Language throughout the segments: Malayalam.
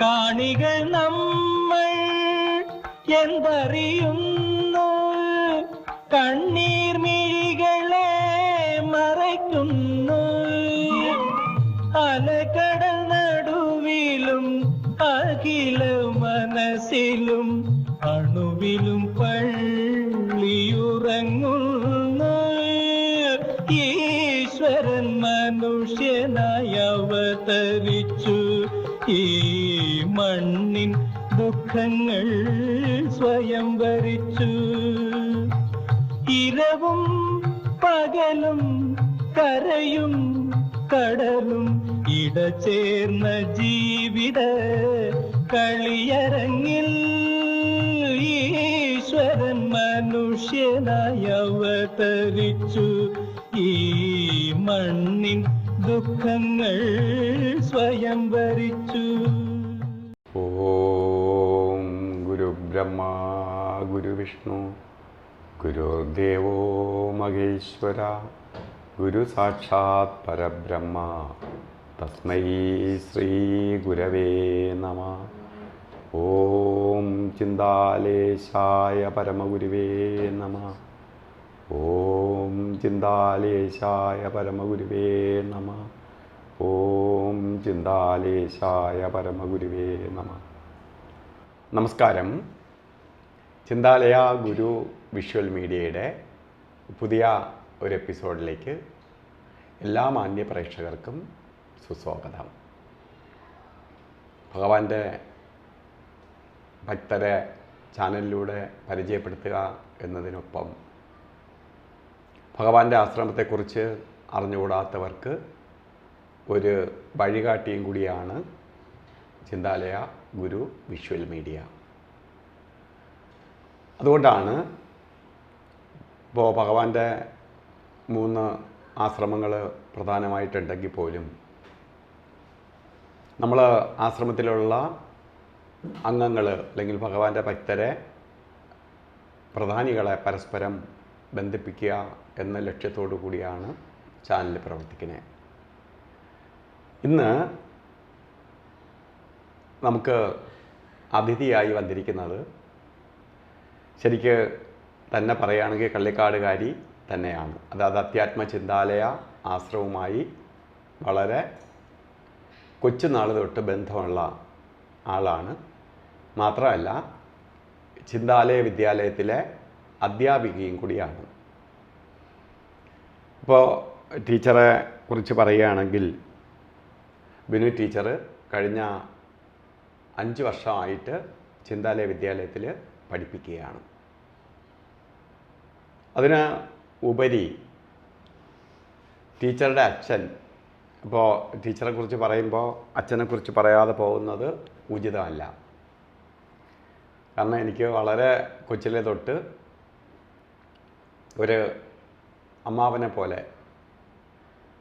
കാണികൾ നമ്മൾ എന്തറിയുന്നു, കണ്ണീർ മിഴികളെ മറയ്ക്കുന്നു. അലകടൽ നടുവിലും അഖില മനസ്സിലും അണുവിലും പള്ളിയുറങ്ങുന്നു. ഈശ്വരൻ മനുഷ്യനായി അവതരിച്ചു, ഈ മണ്ണിൻ ദുഃഖങ്ങൾ സ്വയം ഭരിച്ചു. ഇരവും പകലും കരയും കടലും ഇടചേർന്ന ജീവിത കളിയരങ്ങിൽ ഈശ്വരൻ മനുഷ്യനായി അവതരിച്ചു, ഈ മണ്ണിൻ ദുഃഖങ്ങൾ സ്വയം ഭരിച്ചു. ഓം ഗുരുബ്രഹ്മ ഗുരുവിഷ്ണു ഗുരുദേവോ മഹേശ്വര ഗുരു സാക്ഷാത് പരബ്രഹ്മ തസ്മൈ ശ്രീ ഗുരവേ നമഃ. ഓം ചിന്താലേശായ പരമഗുരുവേ നമഃ. ഓം ചിന്താലേശായ പരമഗുരുവേ നമഃ. ഓം ചിന്താലേശായ പരമഗുരുവേ നമഃ. നമസ്കാരം. ചിന്താലയ ഗുരു വിഷ്വൽ മീഡിയയുടെ പുതിയ ഒരു എപ്പിസോഡിലേക്ക് എല്ലാ മാന്യ പ്രേക്ഷകർക്കും സുസ്വാഗതം. ഭഗവാന്റെ ഭക്തരെ ചാനലിലൂടെ പരിചയപ്പെടുത്തുക എന്നതിനൊപ്പം ഭഗവാന്റെ ആശ്രമത്തെക്കുറിച്ച് അറിഞ്ഞുകൂടാത്തവർക്ക് ഒരു വഴികാട്ടിയും കൂടിയാണ് ചിന്താലയ ഗുരു വിഷ്വൽ മീഡിയ. അതുകൊണ്ടാണ് ഇപ്പോൾ ഭഗവാന്റെ 3 ആശ്രമങ്ങൾ പ്രധാനമായിട്ടുണ്ടെങ്കിൽ പോലും നമ്മൾ ആശ്രമത്തിലുള്ള അംഗങ്ങൾ അല്ലെങ്കിൽ ഭഗവാന്റെ ഭക്തരെ, പ്രധാനികളെ പരസ്പരം ബന്ധിപ്പിക്കുക എന്ന ലക്ഷ്യത്തോടു കൂടിയാണ് ചാനൽ പ്രവർത്തിക്കുന്നത്. ഇന്ന് നമുക്ക് അതിഥിയായി വന്നിരിക്കുന്നത് ശരിക്ക് തന്നെ പറയുകയാണെങ്കിൽ കള്ളിക്കാടുകാരി തന്നെയാണ്. അതായത് അധ്യാത്മ ചിന്താലയ ആശ്രമവുമായി വളരെ കൊച്ചുനാൾ തൊട്ട് ബന്ധമുള്ള ആളാണ്. മാത്രമല്ല ചിന്താലയ വിദ്യാലയത്തിലെ അധ്യാപികയും കൂടിയാണ്. ഇപ്പോൾ ടീച്ചറെ കുറിച്ച് പറയുകയാണെങ്കിൽ ബിനു ടീച്ചർ കഴിഞ്ഞ 5 വർഷമായിട്ട് ചിന്താലയ വിദ്യാലയത്തിൽ പഠിപ്പിക്കുകയാണ്. അതിന് ഉപരി ടീച്ചറുടെ അച്ഛൻ, ഇപ്പോൾ ടീച്ചറെ കുറിച്ച് പറയുമ്പോൾ അച്ഛനെക്കുറിച്ച് പറയാതെ പോകുന്നത് ഉചിതമല്ല. കാരണം എനിക്ക് വളരെ കൊച്ചിലെ തൊട്ട് ഒരു അമ്മാവനെ പോലെ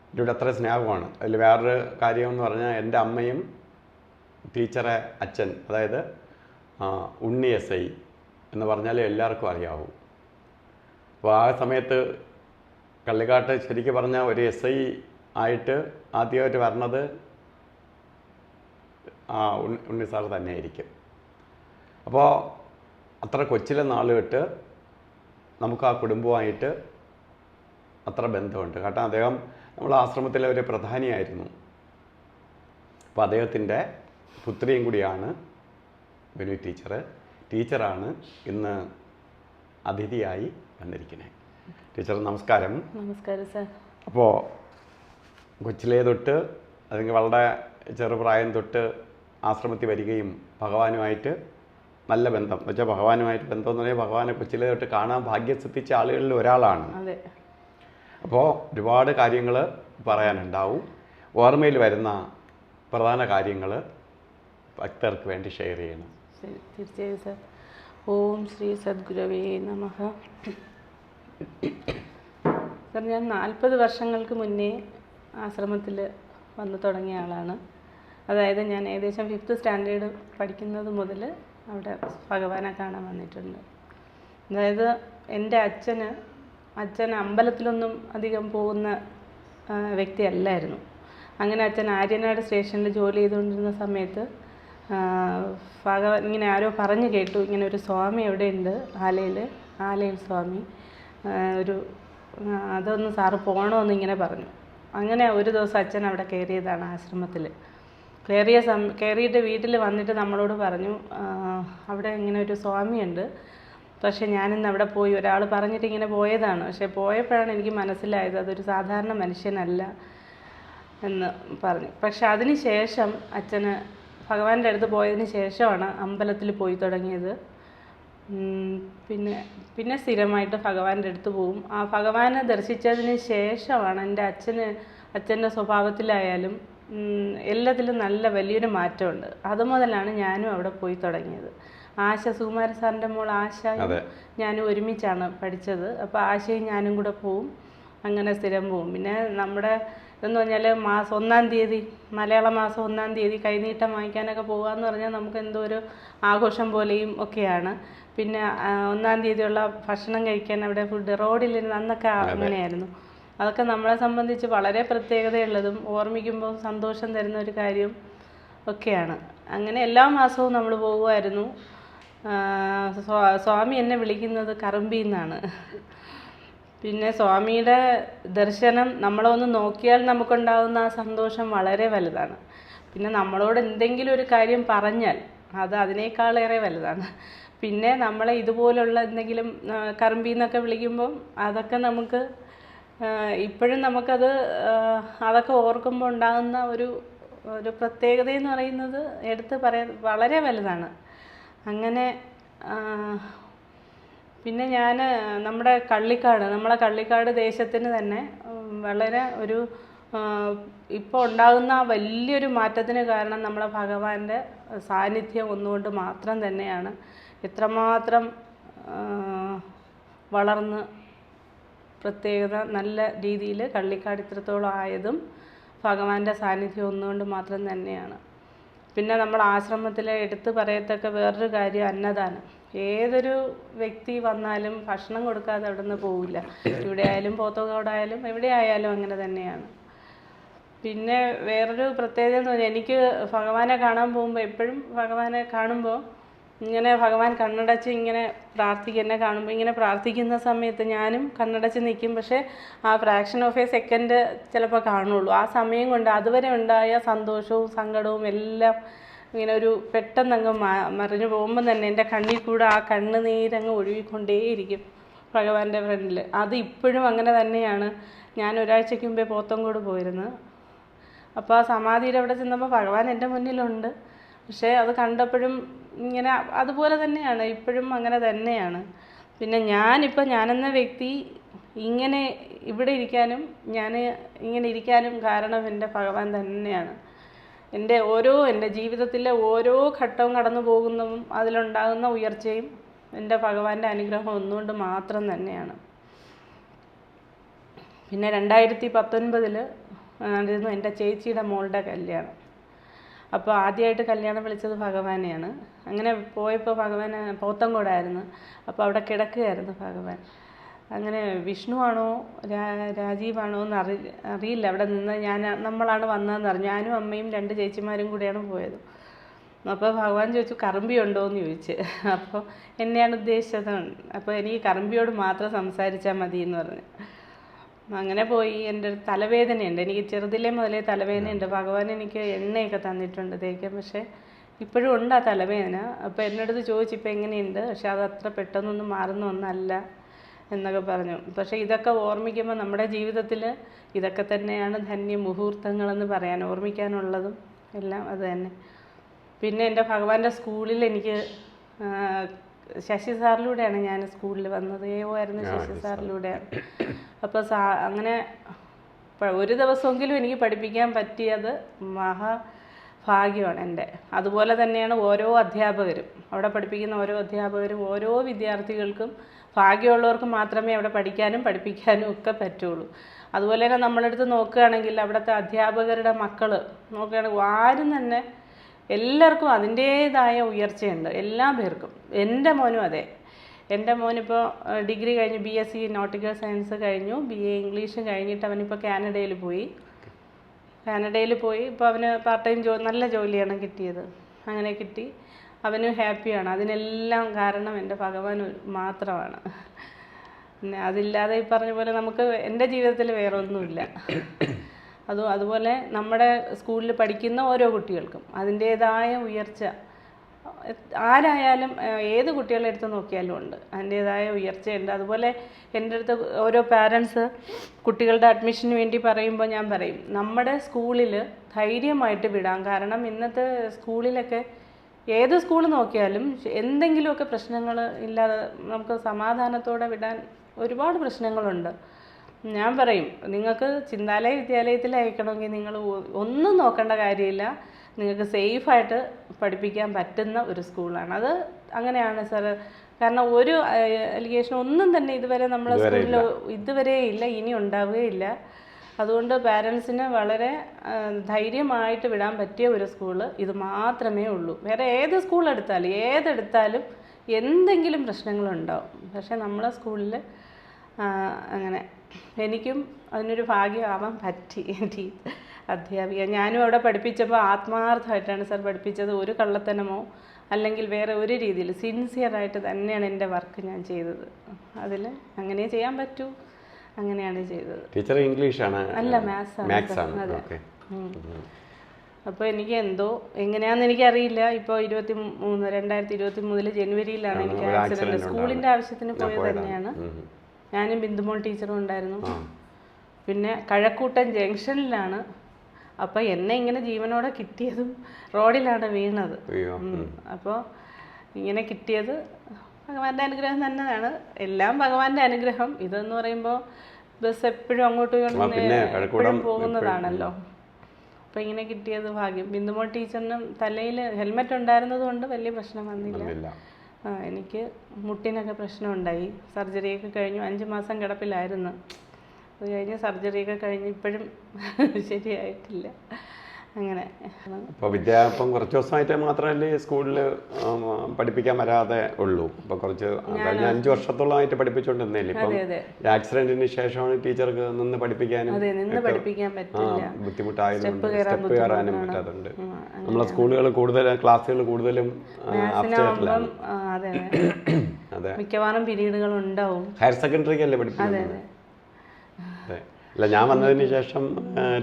എന്നോട് അത്ര സ്നേഹമാണ്. അതിൽ വേറൊരു കാര്യമെന്ന് പറഞ്ഞാൽ എൻ്റെ അമ്മയും ടീച്ചറെ അച്ഛൻ, അതായത് ഉണ്ണി SI എന്ന് പറഞ്ഞാൽ എല്ലാവർക്കും അറിയാവൂ. അപ്പോൾ ആ സമയത്ത് കള്ളിക്കാട്ട് ശരിക്കും പറഞ്ഞാൽ ഒരു SI ആയിട്ട് ആദ്യമായിട്ട് വരണത് ഉണ്ണി സാർ തന്നെയായിരിക്കും. അപ്പോൾ അത്ര കൊച്ചിലെ നാൾ തൊട്ട് നമുക്ക് ആ കുടുംബമായിട്ട് അത്ര ബന്ധമുണ്ട്. കാരണം അദ്ദേഹം നമ്മൾ ആശ്രമത്തിലെ ഒരു പ്രധാനിയായിരുന്നു. അപ്പോൾ അദ്ദേഹത്തിൻ്റെ പുത്രിയും കൂടിയാണ് ബിനു ടീച്ചർ. ടീച്ചറാണ് ഇന്ന് അതിഥിയായി വന്നിരിക്കുന്നത്. ടീച്ചർ നമസ്കാരം. നമസ്കാരം സാർ. അപ്പോൾ കൊച്ചിലെ തൊട്ട് അല്ലെങ്കിൽ വളരെ ചെറുപ്രായം തൊട്ട് ആശ്രമത്തിൽ വരികയും ഭഗവാനുമായിട്ട് നല്ല ബന്ധം എന്ന് വെച്ചാൽ ഭഗവാനുമായിട്ട് ബന്ധം എന്ന് പറഞ്ഞാൽ ഭഗവാനെ കൊച്ചിലെ തൊട്ട് കാണാൻ ഭാഗ്യം സിദ്ധിച്ച ആളുകളിൽ ഒരാളാണ്. അപ്പോൾ ഒരുപാട് കാര്യങ്ങൾ പറയാനുണ്ടാവും. ഓർമ്മയിൽ വരുന്ന പ്രധാന കാര്യങ്ങൾ ഭക്തർക്ക് വേണ്ടി ഷെയർ ചെയ്യണം. ശരി, തീർച്ചയായും സാർ. ഓം ശ്രീ സദ്ഗുരവേ നമഃ. സാർ, ഞാൻ 40 വർഷങ്ങൾക്ക് മുന്നേ ആശ്രമത്തിൽ വന്നു തുടങ്ങിയ ആളാണ്. അതായത് ഞാൻ ഏകദേശം 5th സ്റ്റാൻഡേർഡ് പഠിക്കുന്നത് മുതൽ അവിടെ ഭഗവാനെ കാണാൻ വന്നിട്ടുണ്ട്. അതായത് എൻ്റെ അച്ഛൻ അമ്പലത്തിലൊന്നും അധികം പോകുന്ന വ്യക്തിയല്ലായിരുന്നു. അങ്ങനെ അച്ഛൻ ആര്യനാട് സ്റ്റേഷനിൽ ജോലി ചെയ്തുകൊണ്ടിരുന്ന സമയത്ത് ഭഗവാൻ ഇങ്ങനെ ആരോ പറഞ്ഞു കേട്ടു, ഇങ്ങനെ ഒരു സ്വാമി എവിടെയുണ്ട് ആലയിൽ സ്വാമി, ഒരു അതൊന്ന് സാറ് പോകണമെന്ന് ഇങ്ങനെ പറഞ്ഞു. അങ്ങനെ ഒരു ദിവസം അച്ഛൻ അവിടെ കയറിയതാണ് ആശ്രമത്തിൽ. കയറിയിട്ട് വീട്ടിൽ വന്നിട്ട് നമ്മളോട് പറഞ്ഞു, അവിടെ ഇങ്ങനെ ഒരു സ്വാമിയുണ്ട്, പക്ഷെ ഞാനിന്ന് അവിടെ പോയി, ഒരാൾ പറഞ്ഞിട്ട് ഇങ്ങനെ പോയതാണ്, പക്ഷെ പോയപ്പോഴാണ് എനിക്ക് മനസ്സിലായത് അതൊരു സാധാരണ മനുഷ്യനല്ല എന്ന് പറഞ്ഞു. പക്ഷെ അതിന് ശേഷം അച്ഛന് ഭഗവാന്റെ അടുത്ത് പോയതിന് ശേഷമാണ് അമ്പലത്തിൽ പോയി തുടങ്ങിയത്. പിന്നെ സ്ഥിരമായിട്ട് ഭഗവാന്റെ അടുത്ത് പോവും. ആ ഭഗവാനെ ദർശിച്ചതിന് ശേഷമാണ് എൻ്റെ അച്ഛൻ്റെ സ്വഭാവത്തിലായാലും എല്ലാത്തിലും നല്ല വലിയൊരു മാറ്റമുണ്ട്. അതുമുതലാണ് ഞാനും അവിടെ പോയി തുടങ്ങിയത്. സുകുമാര സാറിൻ്റെ മോൾ ആശയും ഞാനും ഒരുമിച്ചാണ് പഠിച്ചത്. അപ്പോൾ ആശയും ഞാനും കൂടെ പോവും, അങ്ങനെ സ്ഥിരം പോവും. പിന്നെ നമ്മുടെ എന്ന് പറഞ്ഞാൽ മാസം 1-ാം തീയതി, മലയാള മാസം 1-ാം തീയതി കൈനീട്ടം വാങ്ങിക്കാനൊക്കെ പോകാമെന്ന് പറഞ്ഞാൽ നമുക്ക് എന്തോ ഒരു ആഘോഷം പോലെയും ഒക്കെയാണ്. പിന്നെ 1-ാം തീയതിയുള്ള ഭക്ഷണം കഴിക്കാൻ അവിടെ ഫുഡ് റോഡിലിരുന്ന് അന്നൊക്കെ അങ്ങനെയായിരുന്നു. അതൊക്കെ നമ്മളെ സംബന്ധിച്ച് വളരെ പ്രത്യേകതയുള്ളതും ഓർമ്മിക്കുമ്പോൾ സന്തോഷം തരുന്ന ഒരു കാര്യം ഒക്കെയാണ്. അങ്ങനെ എല്ലാ മാസവും നമ്മൾ പോകുമായിരുന്നു. സ്വാമി എന്നെ വിളിക്കുന്നത് കറമ്പി എന്നാണ്. പിന്നെ സ്വാമിയുടെ ദർശനം നമ്മളൊന്ന് നോക്കിയാൽ നമുക്കുണ്ടാകുന്ന ആ സന്തോഷം വളരെ വലുതാണ്. പിന്നെ നമ്മളോട് എന്തെങ്കിലും ഒരു കാര്യം പറഞ്ഞാൽ അത് അതിനേക്കാളേറെ വലുതാണ്. പിന്നെ നമ്മളെ ഇതുപോലുള്ള എന്തെങ്കിലും കറമ്പി എന്നൊക്കെ വിളിക്കുമ്പം അതൊക്കെ നമുക്ക് ഇപ്പോഴും നമുക്കത് അതൊക്കെ ഓർക്കുമ്പോൾ ഉണ്ടാകുന്ന ഒരു പ്രത്യേകതയെന്ന് പറയുന്നത് എടുത്ത് പറയാൻ വളരെ വലുതാണ്. അങ്ങനെ പിന്നെ ഞാൻ നമ്മളെ കള്ളിക്കാട് ദേശത്തിന് തന്നെ വളരെ ഒരു ഇപ്പോൾ ഉണ്ടാകുന്ന വലിയൊരു മാറ്റത്തിന് കാരണം നമ്മളെ ഭഗവാന്റെ സാന്നിധ്യം ഒന്നുകൊണ്ട് മാത്രം തന്നെയാണ്. എത്രമാത്രം വളർന്ന് പ്രത്യേകത നല്ല രീതിയിൽ കള്ളിക്കാട് ഇത്രത്തോളം ആയതും ഭഗവാന്റെ സാന്നിധ്യം ഒന്നുകൊണ്ട് മാത്രം തന്നെയാണ്. പിന്നെ നമ്മൾ ആശ്രമത്തിൽ എടുത്ത് പറയത്തക്ക വേറൊരു കാര്യം അന്നദാനം. ഏതൊരു വ്യക്തി വന്നാലും ഭക്ഷണം കൊടുക്കാതെ അവിടെ നിന്ന് പോവില്ല. ഇവിടെ ആയാലും പോത്തോക്കാടായാലും എവിടെ ആയാലും അങ്ങനെ തന്നെയാണ്. പിന്നെ വേറൊരു പ്രത്യേകത എന്ന് പറഞ്ഞാൽ എനിക്ക് ഭഗവാനെ കാണാൻ പോകുമ്പോൾ എപ്പോഴും ഭഗവാനെ കാണുമ്പോൾ ഇങ്ങനെ ഭഗവാൻ കണ്ണടച്ച് ഇങ്ങനെ എന്നെ കാണുമ്പോൾ ഇങ്ങനെ പ്രാർത്ഥിക്കുന്ന സമയത്ത് ഞാനും കണ്ണടച്ച് നിൽക്കും. പക്ഷേ ആ ഫ്രാക്ഷൻ ഓഫ് എ സെക്കൻഡ് ചിലപ്പോൾ കാണുള്ളൂ. ആ സമയം കൊണ്ട് അതുവരെ ഉണ്ടായ സന്തോഷവും സങ്കടവും എല്ലാം ഇങ്ങനെ ഒരു പെട്ടെന്നങ്ങ് മറിഞ്ഞു പോകുമ്പോൾ തന്നെ എൻ്റെ കണ്ണിൽ കൂടെ ആ കണ്ണുനീരങ്ങ് ഒഴുകിക്കൊണ്ടേയിരിക്കും ഭഗവാന്റെ ഫ്രണ്ടിൽ. അത് ഇപ്പോഴും അങ്ങനെ തന്നെയാണ്. ഞാൻ ഒരാഴ്ചയ്ക്ക് മുമ്പേ പോത്തങ്കോട് പോയിരുന്നു. അപ്പോൾ ആ സമാധിയുടെ അവിടെ ചെന്നപ്പോൾ ഭഗവാൻ എൻ്റെ മുന്നിലുണ്ട്. പക്ഷേ അത് കണ്ടപ്പോഴും ഇങ്ങനെ അതുപോലെ തന്നെയാണ്, ഇപ്പോഴും അങ്ങനെ തന്നെയാണ്. പിന്നെ ഞാനെന്ന വ്യക്തി ഇങ്ങനെ ഇവിടെ ഇരിക്കാനും ഇങ്ങനെ ഇരിക്കാനും കാരണം എൻ്റെ ഭഗവാൻ തന്നെയാണ്. എൻ്റെ ജീവിതത്തിലെ ഓരോ ഘട്ടവും കടന്നു പോകുന്നതും അതിലുണ്ടാകുന്ന ഉയർച്ചയും എൻ്റെ ഭഗവാന്റെ അനുഗ്രഹം ഒന്നുകൊണ്ട് മാത്രം തന്നെയാണ്. പിന്നെ 2019 ആയിരുന്നു എൻ്റെ ചേച്ചിയുടെ മോളുടെ കല്യാണം. അപ്പോൾ ആദ്യമായിട്ട് കല്യാണം വിളിച്ചത് ഭഗവാനെയാണ്. അങ്ങനെ പോയപ്പോൾ ഭഗവാൻ പോത്തങ്കോടായിരുന്നു. അപ്പോൾ അവിടെ കിടക്കുകയായിരുന്നു ഭഗവാൻ. അങ്ങനെ വിഷ്ണുവാണോ രാജീവാണോ എന്ന് അറിയില്ല. അവിടെ നിന്ന് നമ്മളാണ് വന്നതെന്ന് അറിഞ്ഞു. ഞാനും അമ്മയും 2 ചേച്ചിമാരും കൂടെയാണ് പോയത്. അപ്പോൾ ഭഗവാൻ ചോദിച്ചു കറമ്പി ഉണ്ടോ എന്ന് ചോദിച്ച്. അപ്പോൾ എന്നെയാണ് ഉദ്ദേശിച്ചത്. അപ്പോൾ എനിക്ക് കറമ്പിയോട് മാത്രം സംസാരിച്ചാൽ മതി എന്ന് പറഞ്ഞു. അങ്ങനെ പോയി. എൻ്റെ തലവേദനയുണ്ട്, എനിക്ക് ചെറുതിലേ മുതലേ തലവേദനയുണ്ട്. ഭഗവാൻ എനിക്ക് എണ്ണയൊക്കെ തന്നിട്ടുണ്ട് തേക്കാൻ, പക്ഷേ ഇപ്പോഴും ഉണ്ട് ആ തലവേദന. അപ്പോൾ എന്നോടത് ചോദിച്ചു ഇപ്പോൾ എങ്ങനെയുണ്ട്, പക്ഷെ അത് അത്ര പെട്ടെന്നൊന്നും മാറുന്ന ഒന്നല്ല എന്നൊക്കെ പറഞ്ഞു. പക്ഷേ ഇതൊക്കെ ഓർമ്മിക്കുമ്പോൾ നമ്മുടെ ജീവിതത്തിൽ ഇതൊക്കെ തന്നെയാണ് ധന്യ മുഹൂർത്തങ്ങളെന്ന് പറയാൻ ഓർമ്മിക്കാനുള്ളതും എല്ലാം അത് തന്നെ. പിന്നെ എൻ്റെ ഭഗവാന്റെ സ്കൂളിൽ എനിക്ക് ശശി സാറിലൂടെയാണ് ഞാൻ സ്കൂളിൽ വന്നത്. ആയിരുന്നു ശശി സാറിലൂടെയാണ്. അപ്പോൾ അങ്ങനെ ഒരു ദിവസമെങ്കിലും എനിക്ക് പഠിപ്പിക്കാൻ പറ്റിയത് മഹാഭാഗ്യമാണ് എൻ്റെ. അതുപോലെ തന്നെയാണ് ഓരോ അധ്യാപകരും, അവിടെ പഠിപ്പിക്കുന്ന ഓരോ അധ്യാപകരും ഓരോ വിദ്യാർത്ഥികൾക്കും ഭാഗ്യമുള്ളവർക്ക് മാത്രമേ അവിടെ പഠിക്കാനും പഠിപ്പിക്കാനും ഒക്കെ പറ്റുള്ളൂ. അതുപോലെ തന്നെ നമ്മളെടുത്ത് നോക്കുകയാണെങ്കിൽ അവിടുത്തെ അധ്യാപകരുടെ മക്കൾ നോക്കുകയാണെങ്കിൽ ആരും തന്നെ എല്ലാവർക്കും അതിൻ്റേതായ ഉയർച്ചയുണ്ട്, എല്ലാ പേർക്കും. എൻ്റെ മോനും അതെ. എൻ്റെ മോനിപ്പോൾ ഡിഗ്രി കഴിഞ്ഞ് BSc നോട്ടിക്കൽ സയൻസ് കഴിഞ്ഞു, BA ഇംഗ്ലീഷ് കഴിഞ്ഞിട്ട് അവനിപ്പോൾ കാനഡയിൽ പോയി. ഇപ്പോൾ അവന് പാർട്ട് ടൈം നല്ല ജോലിയാണ് കിട്ടിയത്. അങ്ങനെ കിട്ടി. അവനും ഹാപ്പിയാണ്. അതിനെല്ലാം കാരണം എൻ്റെ ഭഗവാൻ മാത്രമാണ്. പിന്നെ അതില്ലാതെ ഈ പറഞ്ഞ പോലെ നമുക്ക് എൻ്റെ ജീവിതത്തിൽ വേറെ ഒന്നുമില്ല. അതുപോലെ നമ്മുടെ സ്കൂളിൽ പഠിക്കുന്ന ഓരോ കുട്ടികൾക്കും അതിൻ്റേതായ ഉയർച്ച, ആരായാലും ഏത് കുട്ടികളെ എടുത്ത് നോക്കിയാലും ഉണ്ട്, അതിൻ്റേതായ ഉയർച്ചയുണ്ട്. അതുപോലെ എൻ്റെ അടുത്ത് ഓരോ പാരൻസ് കുട്ടികളുടെ അഡ്മിഷന് വേണ്ടി പറയുമ്പോൾ ഞാൻ പറയും, നമ്മുടെ സ്കൂളിൽ ധൈര്യമായിട്ട് വിടാം. കാരണം ഇന്നത്തെ സ്കൂളിലൊക്കെ ഏത് സ്കൂൾ നോക്കിയാലും എന്തെങ്കിലുമൊക്കെ പ്രശ്നങ്ങൾ ഇല്ലാതെ നമുക്ക് സമാധാനത്തോടെ വിടാൻ ഒരുപാട് പ്രശ്നങ്ങളുണ്ട്. ഞാൻ പറയും, നിങ്ങൾക്ക് ചിന്താലയ വിദ്യാലയത്തിൽ അയക്കണമെങ്കിൽ നിങ്ങൾ ഒന്നും നോക്കേണ്ട കാര്യമില്ല, നിങ്ങൾക്ക് സേഫായിട്ട് പഠിപ്പിക്കാൻ പറ്റുന്ന ഒരു സ്കൂളാണ് അത്. അങ്ങനെയാണ് സാർ. കാരണം ഒരു അലിഗേഷൻ ഒന്നും തന്നെ ഇതുവരെ നമ്മളെ സ്കൂളിൽ ഇതുവരെ ഇല്ല, ഇനി ഉണ്ടാവുകയില്ല. അതുകൊണ്ട് പാരൻസിന് വളരെ ധൈര്യമായിട്ട് വിടാൻ പറ്റിയ ഒരു സ്കൂള് ഇത് മാത്രമേ ഉള്ളൂ. വേറെ ഏത് സ്കൂൾ എടുത്താലും ഏതെടുത്താലും എന്തെങ്കിലും പ്രശ്നങ്ങളുണ്ടാവും. പക്ഷേ നമ്മളെ സ്കൂളിൽ അങ്ങനെ എനിക്കും അതിനൊരു ഭാഗ്യമാവാൻ പറ്റി. എൻ്റെ അധ്യാപിക ഞാനും അവിടെ പഠിപ്പിച്ചപ്പോൾ ആത്മാർത്ഥമായിട്ടാണ് സാർ പഠിപ്പിച്ചത്. ഒരു കള്ളത്തനമോ അല്ലെങ്കിൽ വേറെ ഒരു രീതിയിൽ സിൻസിയറായിട്ട് തന്നെയാണ് എൻ്റെ വർക്ക് ഞാൻ ചെയ്തത്. അതിൽ അങ്ങനെ ചെയ്യാൻ പറ്റൂ, അങ്ങനെയാണ് ചെയ്തത്. ടീച്ചർ ഇംഗ്ലീഷാണ്? അല്ല, മാത്സ് ആണ്. അതെ. അപ്പോൾ എനിക്ക് എന്തോ എങ്ങനെയാണെന്ന് എനിക്കറിയില്ല. ഇപ്പോൾ 2023 ജനുവരിയിലാണ് എനിക്ക് ആക്സിഡൻറ്റ്. സ്കൂളിൻ്റെ ആവശ്യത്തിന് പോയത് തന്നെയാണ്. ഞാനും ബിന്ദുമോൾ ടീച്ചറും ഉണ്ടായിരുന്നു. പിന്നെ കഴക്കൂട്ടൻ ജംഗ്ഷനിലാണ്. അപ്പോൾ എന്നെ ഇങ്ങനെ ജീവനോടെ കിട്ടിയതും റോഡിലാണ് വീണത്. അപ്പോൾ ഇങ്ങനെ കിട്ടിയത് ഭഗവാന്റെ അനുഗ്രഹം തന്നെയാണ്. എല്ലാം ഭഗവാന്റെ അനുഗ്രഹം. ഇതെന്ന് പറയുമ്പോൾ ബസ് എപ്പോഴും അങ്ങോട്ടും എപ്പോഴും പോകുന്നതാണല്ലോ. അപ്പോൾ ഇങ്ങനെ കിട്ടിയത് ഭാഗ്യം. ബിന്ദുമോൾ ടീച്ചറിനും തലയിൽ ഹെൽമെറ്റ് ഉണ്ടായിരുന്നത് കൊണ്ട് വലിയ പ്രശ്നം വന്നില്ല. എനിക്ക് മുട്ടിനൊക്കെ പ്രശ്നമുണ്ടായി. സർജറിയൊക്കെ കഴിഞ്ഞു. 5 മാസം കിടപ്പിലായിരുന്നു. അത് കഴിഞ്ഞ് സർജറിയൊക്കെ കഴിഞ്ഞ് ഇപ്പോഴും ശരിയായിട്ടില്ല. അങ്ങനെ. അപ്പോൾ വിദ്യാഭ്യാസം കുറച്ച് ദിവസമായിട്ട് മാത്രമല്ലേ സ്കൂളിൽ പഠിപ്പിക്കാൻ വരാതെ ഉള്ളൂ? അപ്പോൾ കുറച്ച് കഴിഞ്ഞ 5 വർഷത്തോളമായിട്ട് പഠിപ്പിച്ചുകൊണ്ടിരുന്നില്ല. ഇപ്പം ആക്സിഡന്റിന് ശേഷമാണ് ടീച്ചർക്ക് നിന്ന് പഠിപ്പിക്കാനും ബുദ്ധിമുട്ടായതുകൊണ്ട് സ്റ്റെപ്പ് കയറാനും പറ്റാതുണ്ട്. നമ്മളെ സ്കൂളുകൾ കൂടുതലും ക്ലാസ്സുകൾ കൂടുതലും അതെ, മിക്കവാറും പീരീഡുകൾ ഉണ്ടാവും. ഹയർ സെക്കൻഡറിക്കല്ലേ പഠിപ്പിക്കുന്നത്? അതെ. അല്ല, ഞാൻ വന്നതിന് ശേഷം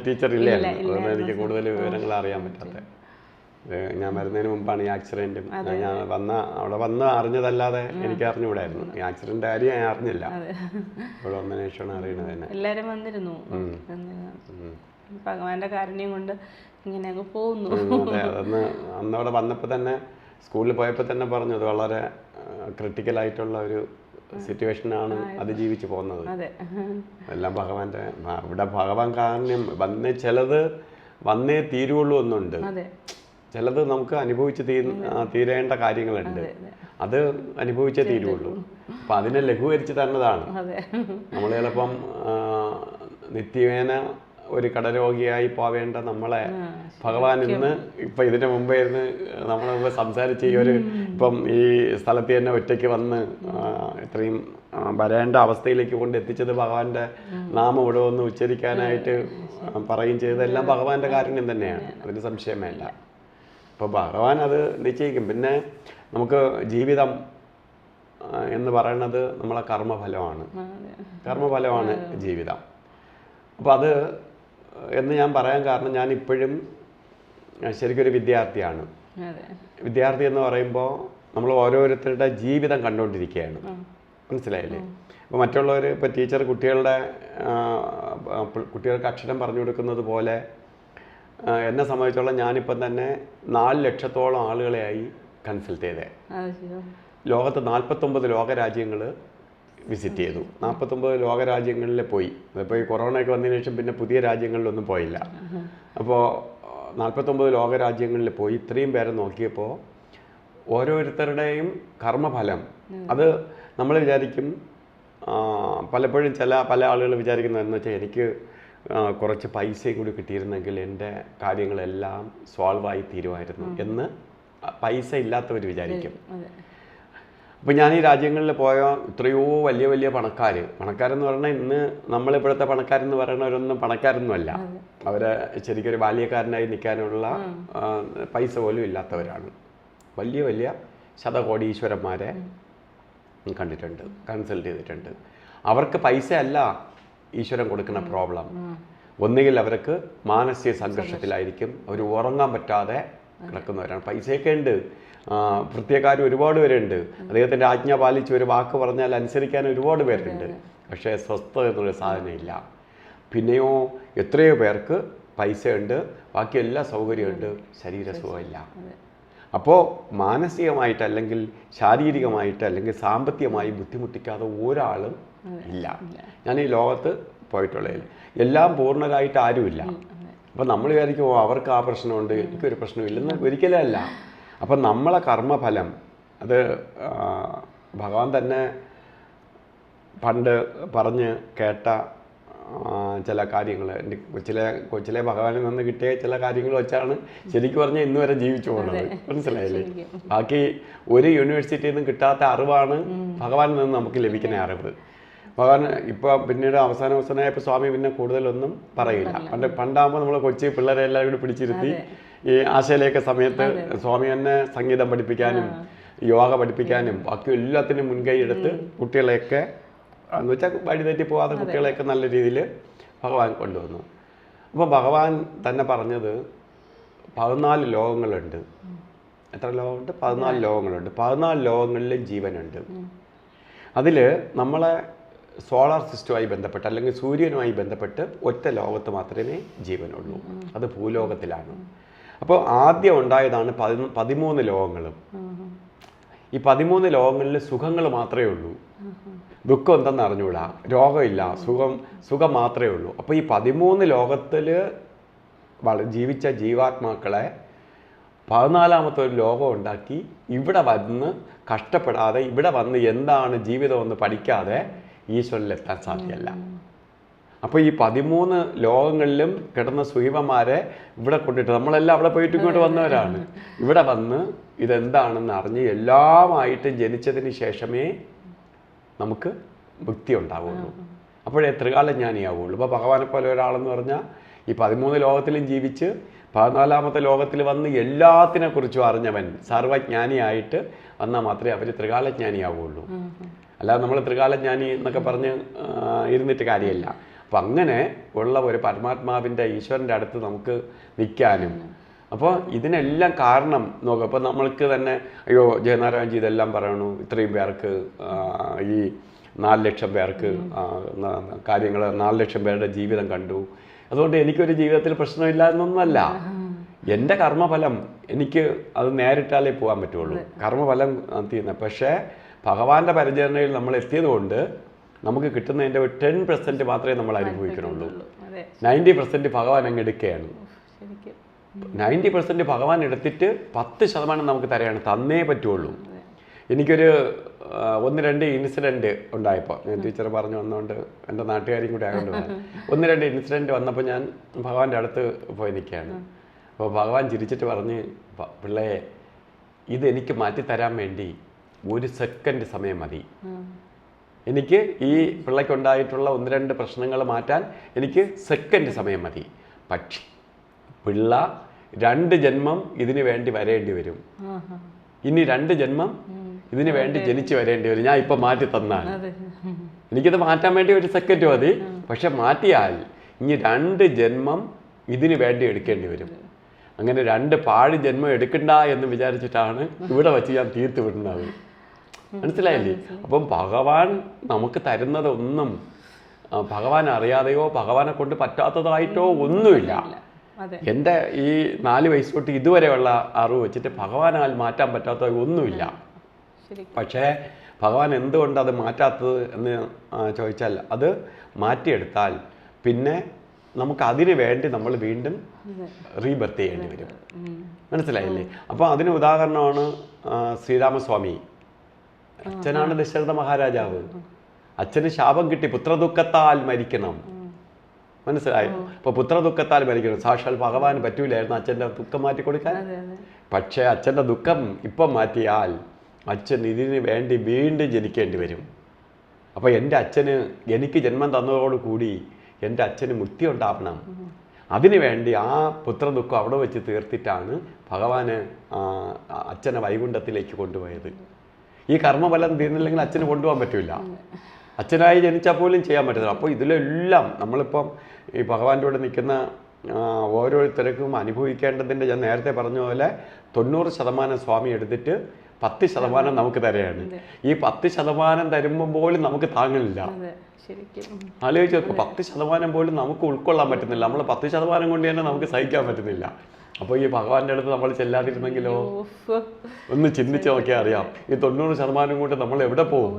ടീച്ചർ ഇല്ലായിരുന്നു. അതുകൊണ്ട് എനിക്ക് കൂടുതൽ വിവരങ്ങൾ അറിയാൻ പറ്റാത്ത. ഞാൻ വരുന്നതിന് മുമ്പാണ് ഈ ആക്സിഡൻറ്റും. ഞാൻ അവിടെ വന്ന് അറിഞ്ഞതല്ലാതെ എനിക്ക് അറിഞ്ഞുകൂടായിരുന്നു. ഈ ആക്സിഡന്റ് കാര്യം ഞാൻ അറിഞ്ഞില്ല. ഇവിടെ വന്നതിന് ശേഷമാണ് അറിയണത് തന്നെ. എല്ലാവരും വന്നിരുന്നു. ഭഗവാന്റെ കാരുണ്യം കൊണ്ട് ഇങ്ങനെ അങ്ങ് പോകുന്നു. അതെ, അന്നവിടെ വന്നപ്പോൾ തന്നെ സ്കൂളിൽ പോയപ്പോൾ തന്നെ പറഞ്ഞു, അത് വളരെ ക്രിട്ടിക്കലായിട്ടുള്ള ഒരു സിറ്റുവേഷനാണ് അതിജീവിച്ച് പോകുന്നത്. എല്ലാം ഭഗവാന്റെ. ഇവിടെ ഭഗവാൻ കാരുണ്യം ചിലത് വന്നേ തീരുള്ളൂ എന്നുണ്ട്. ചിലത് നമുക്ക് അനുഭവിച്ച് തീരേണ്ട കാര്യങ്ങളുണ്ട്. അത് അനുഭവിച്ചേ തീരുള്ളൂ. അപ്പം അതിനെ ലഘൂകരിച്ച് തന്നതാണ്. നമ്മൾ ചിലപ്പം നിത്യേന ഒരു കടരോഗിയായി പോവേണ്ട നമ്മളെ ഭഗവാൻ ഇന്ന് ഇപ്പം ഇതിൻ്റെ മുമ്പേ ഇരുന്ന് നമ്മൾ സംസാരിച്ച് ഈ ഒരു ഇപ്പം ഈ സ്ഥലത്ത് തന്നെ ഒറ്റയ്ക്ക് വന്ന് ഇത്രയും വരേണ്ട അവസ്ഥയിലേക്ക് കൊണ്ട് എത്തിച്ചത് ഭഗവാന്റെ നാമം ഇവിടെ വന്ന് ഉച്ചരിക്കാനായിട്ട് പറയും ചെയ്തതെല്ലാം ഭഗവാന്റെ കാരുണ്യം തന്നെയാണ്. അതിന് സംശയമല്ല. അപ്പോൾ ഭഗവാൻ അത് നിശ്ചയിക്കും. പിന്നെ നമുക്ക് ജീവിതം എന്ന് പറയുന്നത് നമ്മളെ കർമ്മഫലമാണ് ജീവിതം. അപ്പോൾ അത് എന്ന് ഞാൻ പറയാൻ കാരണം, ഞാൻ ഇപ്പോഴും ശരിക്കൊരു വിദ്യാർത്ഥിയാണ്. വിദ്യാർത്ഥി എന്ന് പറയുമ്പോൾ നമ്മൾ ഓരോരുത്തരുടെ ജീവിതം കണ്ടുകൊണ്ടിരിക്കുകയാണ്. മനസ്സിലായില്ലേ? അപ്പോൾ മറ്റുള്ളവർ, ഇപ്പോൾ ടീച്ചർ കുട്ടികൾക്ക് അക്ഷരം പറഞ്ഞു കൊടുക്കുന്നത് പോലെ എന്നെ സംബന്ധിച്ചോളം ഞാനിപ്പം തന്നെ 4 ലക്ഷത്തോളം ആളുകളെയായി കൺസൾട്ട് ചെയ്തേ. ലോകത്ത് 49 ലോകരാജ്യങ്ങൾ വിസിറ്റ് ചെയ്തു. 49 ലോകരാജ്യങ്ങളിൽ പോയി. അതിപ്പോൾ ഈ കൊറോണയൊക്കെ വന്നതിന് ശേഷം പിന്നെ പുതിയ രാജ്യങ്ങളിലൊന്നും പോയില്ല. അപ്പോൾ 49 ലോകരാജ്യങ്ങളിൽ പോയി ഇത്രയും പേരെ നോക്കിയപ്പോൾ ഓരോരുത്തരുടെയും കർമ്മഫലം അത് നമ്മൾ വിചാരിക്കും. പലപ്പോഴും പല ആളുകൾ വിചാരിക്കുന്നതെന്ന് വെച്ചാൽ, എനിക്ക് കുറച്ച് പൈസയും കൂടി കിട്ടിയിരുന്നെങ്കിൽ എൻ്റെ കാര്യങ്ങളെല്ലാം സോൾവായി തീരുമായിരുന്നു എന്ന് പൈസ ഇല്ലാത്തവർ വിചാരിക്കും. അപ്പോൾ ഞാൻ ഈ രാജ്യങ്ങളിൽ പോയ എത്രയോ വലിയ വലിയ പണക്കാരെന്ന് പറഞ്ഞാൽ ഇന്ന് നമ്മളിപ്പോഴത്തെ പണക്കാരെന്ന് പറയുന്നവരൊന്നും പണക്കാരൊന്നുമല്ല. അവരെ ശരിക്കും ഒരു ബാല്യക്കാരനായി നിൽക്കാനുള്ള പൈസ പോലും ഇല്ലാത്തവരാണ്. വലിയ വലിയ ശതകോടീശ്വരന്മാരെ കണ്ടിട്ടുണ്ട്, കൺസൾട്ട് ചെയ്തിട്ടുണ്ട്. അവർക്ക് പൈസ അല്ല ഈശ്വരൻ കൊടുക്കുന്ന പ്രോബ്ലം. ഒന്നുകിൽ അവർക്ക് മാനസിക സംഘർഷത്തിലായിരിക്കും, അവർ ഉറങ്ങാൻ പറ്റാതെ കിടക്കുന്നവരാണ്. പൈസയൊക്കെ ഉണ്ട്, വൃത്തിയക്കാർ ഒരുപാട് പേരുണ്ട്, അദ്ദേഹത്തിൻ്റെ ആജ്ഞ പാലിച്ച് ഒരു വാക്ക് പറഞ്ഞാൽ അനുസരിക്കാൻ ഒരുപാട് പേരുണ്ട്. പക്ഷേ സ്വസ്ഥത എന്നൊരു സാധനമില്ല. പിന്നെയോ എത്രയോ പേർക്ക് പൈസയുണ്ട്, ബാക്കി എല്ലാ സൗകര്യമുണ്ട്, ശരീരസുഖമില്ല. അപ്പോൾ മാനസികമായിട്ട് അല്ലെങ്കിൽ ശാരീരികമായിട്ട് അല്ലെങ്കിൽ സാമ്പത്തികമായി ബുദ്ധിമുട്ടിക്കാതെ ഒരാളും ഇല്ല. ഞാൻ ഈ ലോകത്ത് പോയിട്ടുള്ളതിൽ എല്ലാം പൂർണ്ണരായിട്ട് ആരുമില്ല. അപ്പം നമ്മൾ വിചാരിക്കും അവർക്ക് ആ പ്രശ്നമുണ്ട്, എനിക്കൊരു പ്രശ്നമില്ലെന്ന് ഒരിക്കലും അല്ല. അപ്പം നമ്മളെ കർമ്മഫലം അത് ഭഗവാൻ തന്നെ പണ്ട് പറഞ്ഞ് കേട്ട ചില കാര്യങ്ങൾ, എൻ്റെ കൊച്ചിലെ ഭഗവാനിൽ നിന്ന് കിട്ടിയ ചില കാര്യങ്ങൾ വെച്ചാണ് ശരിക്കും പറഞ്ഞാൽ ഇന്ന് വരെ ജീവിച്ചു പോകുന്നത്. മനസ്സിലായില്ലേ? ബാക്കി ഒരു യൂണിവേഴ്സിറ്റിയിൽ നിന്നും കിട്ടാത്ത അറിവാണ് ഭഗവാനിൽ നിന്ന് നമുക്ക് ലഭിക്കുന്ന അറിവ്. ഭഗവാൻ ഇപ്പോൾ പിന്നീട് അവസാനമായപ്പോൾ സ്വാമി പിന്നെ കൂടുതലൊന്നും പറയില്ല. പണ്ടാകുമ്പോൾ നമ്മൾ കൊച്ചി പിള്ളേരെ എല്ലാവരും കൂടി പിടിച്ചിരുത്തി ഈ ആശയിലേക്ക് സമയത്ത് സ്വാമി തന്നെ സംഗീതം പഠിപ്പിക്കാനും യോഗ പഠിപ്പിക്കാനും ബാക്കി എല്ലാത്തിനും മുൻകൈ എടുത്ത് കുട്ടികളെയൊക്കെ എന്ന് വെച്ചാൽ വഴിതെറ്റി പോകാതെ കുട്ടികളെയൊക്കെ നല്ല രീതിയിൽ ഭഗവാൻ കൊണ്ടുവന്നു. അപ്പോൾ ഭഗവാൻ തന്നെ പറഞ്ഞത് 14 ലോകങ്ങളുണ്ട്. എത്ര ലോകമുണ്ട്? 14 ലോകങ്ങളുണ്ട്. 14 ലോകങ്ങളിലും ജീവനുണ്ട്. അതിൽ നമ്മളെ സോളാർ സിസ്റ്റവുമായി ബന്ധപ്പെട്ട് അല്ലെങ്കിൽ സൂര്യനുമായി ബന്ധപ്പെട്ട് ഒറ്റ ലോകത്ത് മാത്രമേ ജീവനുള്ളൂ, അത് ഭൂലോകത്തിലാണ്. അപ്പോൾ ആദ്യം ഉണ്ടായതാണ് 13 ലോകങ്ങളും. ഈ 13 ലോകങ്ങളിൽ സുഖങ്ങൾ മാത്രമേ ഉള്ളൂ, ദുഃഖം എന്തെന്ന് അറിഞ്ഞൂടാ, രോഗമില്ല, സുഖം മാത്രമേ ഉള്ളൂ. അപ്പോൾ ഈ 13 ലോകത്തിൽ ജീവിച്ച ജീവാത്മാക്കളെ 14ാമത്തെ ഒരു ലോകം ഉണ്ടാക്കി ഇവിടെ വന്ന് കഷ്ടപ്പെടാതെ ഇവിടെ വന്ന് എന്താണ് ജീവിതമെന്ന് പഠിക്കാതെ ഈശ്വരനിലെത്താൻ സാധ്യമല്ല. അപ്പോൾ ഈ 13 ലോകങ്ങളിലും കിടന്ന സുഖിവന്മാരെ ഇവിടെ കൊണ്ടിട്ട് നമ്മളെല്ലാം അവിടെ പോയിട്ട് ഇങ്ങോട്ട് വന്നവരാണ്. ഇവിടെ വന്ന് ഇതെന്താണെന്ന് അറിഞ്ഞ് എല്ലാമായിട്ടും ജനിച്ചതിന് ശേഷമേ നമുക്ക് മുക്തി ഉണ്ടാവുള്ളൂ, അപ്പോഴേ ത്രികാലജ്ഞാനിയാവുള്ളൂ. ഇപ്പോൾ ഭഗവാനെ പോലെ ഒരാളെന്ന് പറഞ്ഞാൽ ഈ 13 ലോകത്തിലും ജീവിച്ച് 14ാമത്തെ ലോകത്തിൽ വന്ന് എല്ലാത്തിനെക്കുറിച്ചും അറിഞ്ഞവൻ സർവജ്ഞാനിയായിട്ട് വന്നാൽ മാത്രമേ അവർ ത്രികാലജ്ഞാനിയാവുള്ളൂ. അല്ലാതെ നമ്മൾ ത്രികാലജ്ഞാനി എന്നൊക്കെ പറഞ്ഞ് ഇരുന്നിട്ട് കാര്യമില്ല. അപ്പം അങ്ങനെ ഉള്ള ഒരു പരമാത്മാവിൻ്റെ ഈശ്വരൻ്റെ അടുത്ത് നമുക്ക് നിൽക്കാനും, അപ്പോൾ ഇതിനെല്ലാം കാരണം നോക്കുക. അപ്പോൾ നമ്മൾക്ക് തന്നെ അയ്യോ ജയനാരായണജി ഇതെല്ലാം പറയണു, ഇത്രയും പേർക്ക് ഈ 4 ലക്ഷം പേർക്ക് കാര്യങ്ങൾ 4 ലക്ഷം പേരുടെ ജീവിതം കണ്ടു, അതുകൊണ്ട് എനിക്കൊരു ജീവിതത്തിൽ പ്രശ്നമില്ല എന്നൊന്നുമല്ല. എൻ്റെ കർമ്മഫലം എനിക്ക് അത് നേരിട്ടാലേ പോകാൻ പറ്റുള്ളൂ, കർമ്മഫലം തീരുന്നത്. പക്ഷേ ഭഗവാന്റെ പരിചരണയിൽ നമ്മൾ എത്തിയത് കൊണ്ട് നമുക്ക് കിട്ടുന്നതിൻ്റെ ഒരു 10% മാത്രമേ നമ്മൾ അനുഭവിക്കണുള്ളൂ. 90% ഭഗവാൻ അങ്ങ് എടുക്കുകയാണ്. 90% ഭഗവാൻ എടുത്തിട്ട് 10% നമുക്ക് തരാണ്, തന്നേ പറ്റുള്ളൂ. എനിക്കൊരു 1-2 ഇൻസിഡൻറ്റ് ഉണ്ടായപ്പോൾ, ഞാൻ ടീച്ചർ പറഞ്ഞു വന്നുകൊണ്ട് എൻ്റെ നാട്ടുകാരും കൂടി ആയതുകൊണ്ട് 1-2 ഇൻസിഡൻറ്റ് വന്നപ്പോൾ ഞാൻ ഭഗവാന്റെ അടുത്ത് പോയി നിൽക്കുകയാണ്. അപ്പോൾ ഭഗവാൻ ചിരിച്ചിട്ട് പറഞ്ഞ്, പിള്ളയെ ഇതെനിക്ക് മാറ്റിത്തരാൻ വേണ്ടി 1 സെക്കൻഡ് സമയം മതി. എനിക്ക് ഈ പിള്ളയ്ക്കുണ്ടായിട്ടുള്ള 1-2 പ്രശ്നങ്ങൾ മാറ്റാൻ എനിക്ക് സെക്കൻഡ് സമയം മതി. പക്ഷേ പിള്ള 2 ജന്മം ഇതിനു വേണ്ടി വരേണ്ടി വരും, ഇനി 2 ജന്മം ഇതിനു വേണ്ടി ജനിച്ചു വരേണ്ടി വരും. ഞാൻ ഇപ്പം മാറ്റി തന്നാൽ എനിക്കിത് മാറ്റാൻ വേണ്ടി 1 സെക്കൻഡ് മതി, പക്ഷെ മാറ്റിയാൽ ഇനി 2 ജന്മം ഇതിനു വേണ്ടി എടുക്കേണ്ടി വരും. അങ്ങനെ 2 പാഴ് ജന്മം എടുക്കണ്ട എന്ന് വിചാരിച്ചിട്ടാണ് ഇവിടെ വെച്ച് ഞാൻ തീർത്ത് വിടുന്നത്. മനസ്സിലായില്ലേ? അപ്പം ഭഗവാൻ നമുക്ക് തരുന്നതൊന്നും ഭഗവാൻ അറിയാതെയോ ഭഗവാനെ കൊണ്ട് പറ്റാത്തതായിട്ടോ ഒന്നുമില്ല. എൻ്റെ ഈ 4 വയസ്സ് തൊട്ട് ഇതുവരെയുള്ള അറിവ് വെച്ചിട്ട് ഭഗവാനാൽ മാറ്റാൻ പറ്റാത്ത ഒന്നുമില്ല. പക്ഷേ ഭഗവാൻ എന്തുകൊണ്ട് അത് മാറ്റാത്തത് എന്ന് ചോദിച്ചാൽ, അത് മാറ്റിയെടുത്താൽ പിന്നെ നമുക്ക് അതിനു വേണ്ടി നമ്മൾ വീണ്ടും റീബർത്ത് ചെയ്യേണ്ടി വരും. മനസ്സിലായില്ലേ? അപ്പോൾ അതിന് ഉദാഹരണമാണ് ശ്രീരാമസ്വാമി. അച്ഛനാണ് ദശരഥ മഹാരാജാവ്. അച്ഛന് ശാപം കിട്ടി, പുത്രദുഃഖത്താൽ മരിക്കണം. മനസ്സിലായോ? അപ്പോൾ പുത്രദുഃഖത്താൽ മരിക്കണം. സാക്ഷാൽ ഭഗവാൻ പറ്റൂലായിരുന്നു അച്ഛൻ്റെ ദുഃഖം മാറ്റി കൊടുക്കാൻ. പക്ഷേ അച്ഛൻ്റെ ദുഃഖം ഇപ്പം മാറ്റിയാൽ അച്ഛൻ ഇതിന് വേണ്ടി വീണ്ടും ജനിക്കേണ്ടി വരും. അപ്പോൾ എൻ്റെ അച്ഛന് എനിക്ക് ജന്മം തന്നതോടുകൂടി എൻ്റെ അച്ഛന് മുക്തി ഉണ്ടാവണം. അതിനു വേണ്ടി ആ പുത്രദുഃഖം അവിടെ വെച്ച് തീർത്തിട്ടാണ് ഭഗവാന് അച്ഛനെ വൈകുണ്ഠത്തിലേക്ക് കൊണ്ടുപോയത്. ഈ കർമ്മഫലം തീർന്നില്ലെങ്കിൽ അച്ഛന് കൊണ്ടുപോകാൻ പറ്റില്ല. അച്ഛനായി ജനിച്ചാൽ പോലും ചെയ്യാൻ പറ്റില്ല. അപ്പോൾ ഇതിലെല്ലാം നമ്മളിപ്പം ഈ ഭഗവാന്റെ കൂടെ നിൽക്കുന്ന ഓരോരുത്തർക്കും അനുഭവിക്കേണ്ടതിൻ്റെ, ഞാൻ നേരത്തെ പറഞ്ഞ പോലെ 90% സ്വാമി എടുത്തിട്ട് 10% നമുക്ക് തരെയാണ്. ഈ 10% തരുമ്പോൾ പോലും നമുക്ക് താങ്ങില്ല. ആലോചിച്ച് നോക്കുക, 10% പോലും നമുക്ക് ഉൾക്കൊള്ളാൻ പറ്റുന്നില്ല. നമ്മൾ 10% കൊണ്ട് തന്നെ നമുക്ക് സഹിക്കാൻ പറ്റുന്നില്ല. അപ്പോൾ ഈ ഭഗവാന്റെ അടുത്ത് നമ്മൾ ചെല്ലാതിരുന്നെങ്കിലോ? ഒന്ന് ചിന്തിച്ച് നോക്കിയാൽ അറിയാം. ഈ 90% കൊണ്ട് നമ്മൾ എവിടെ പോകും?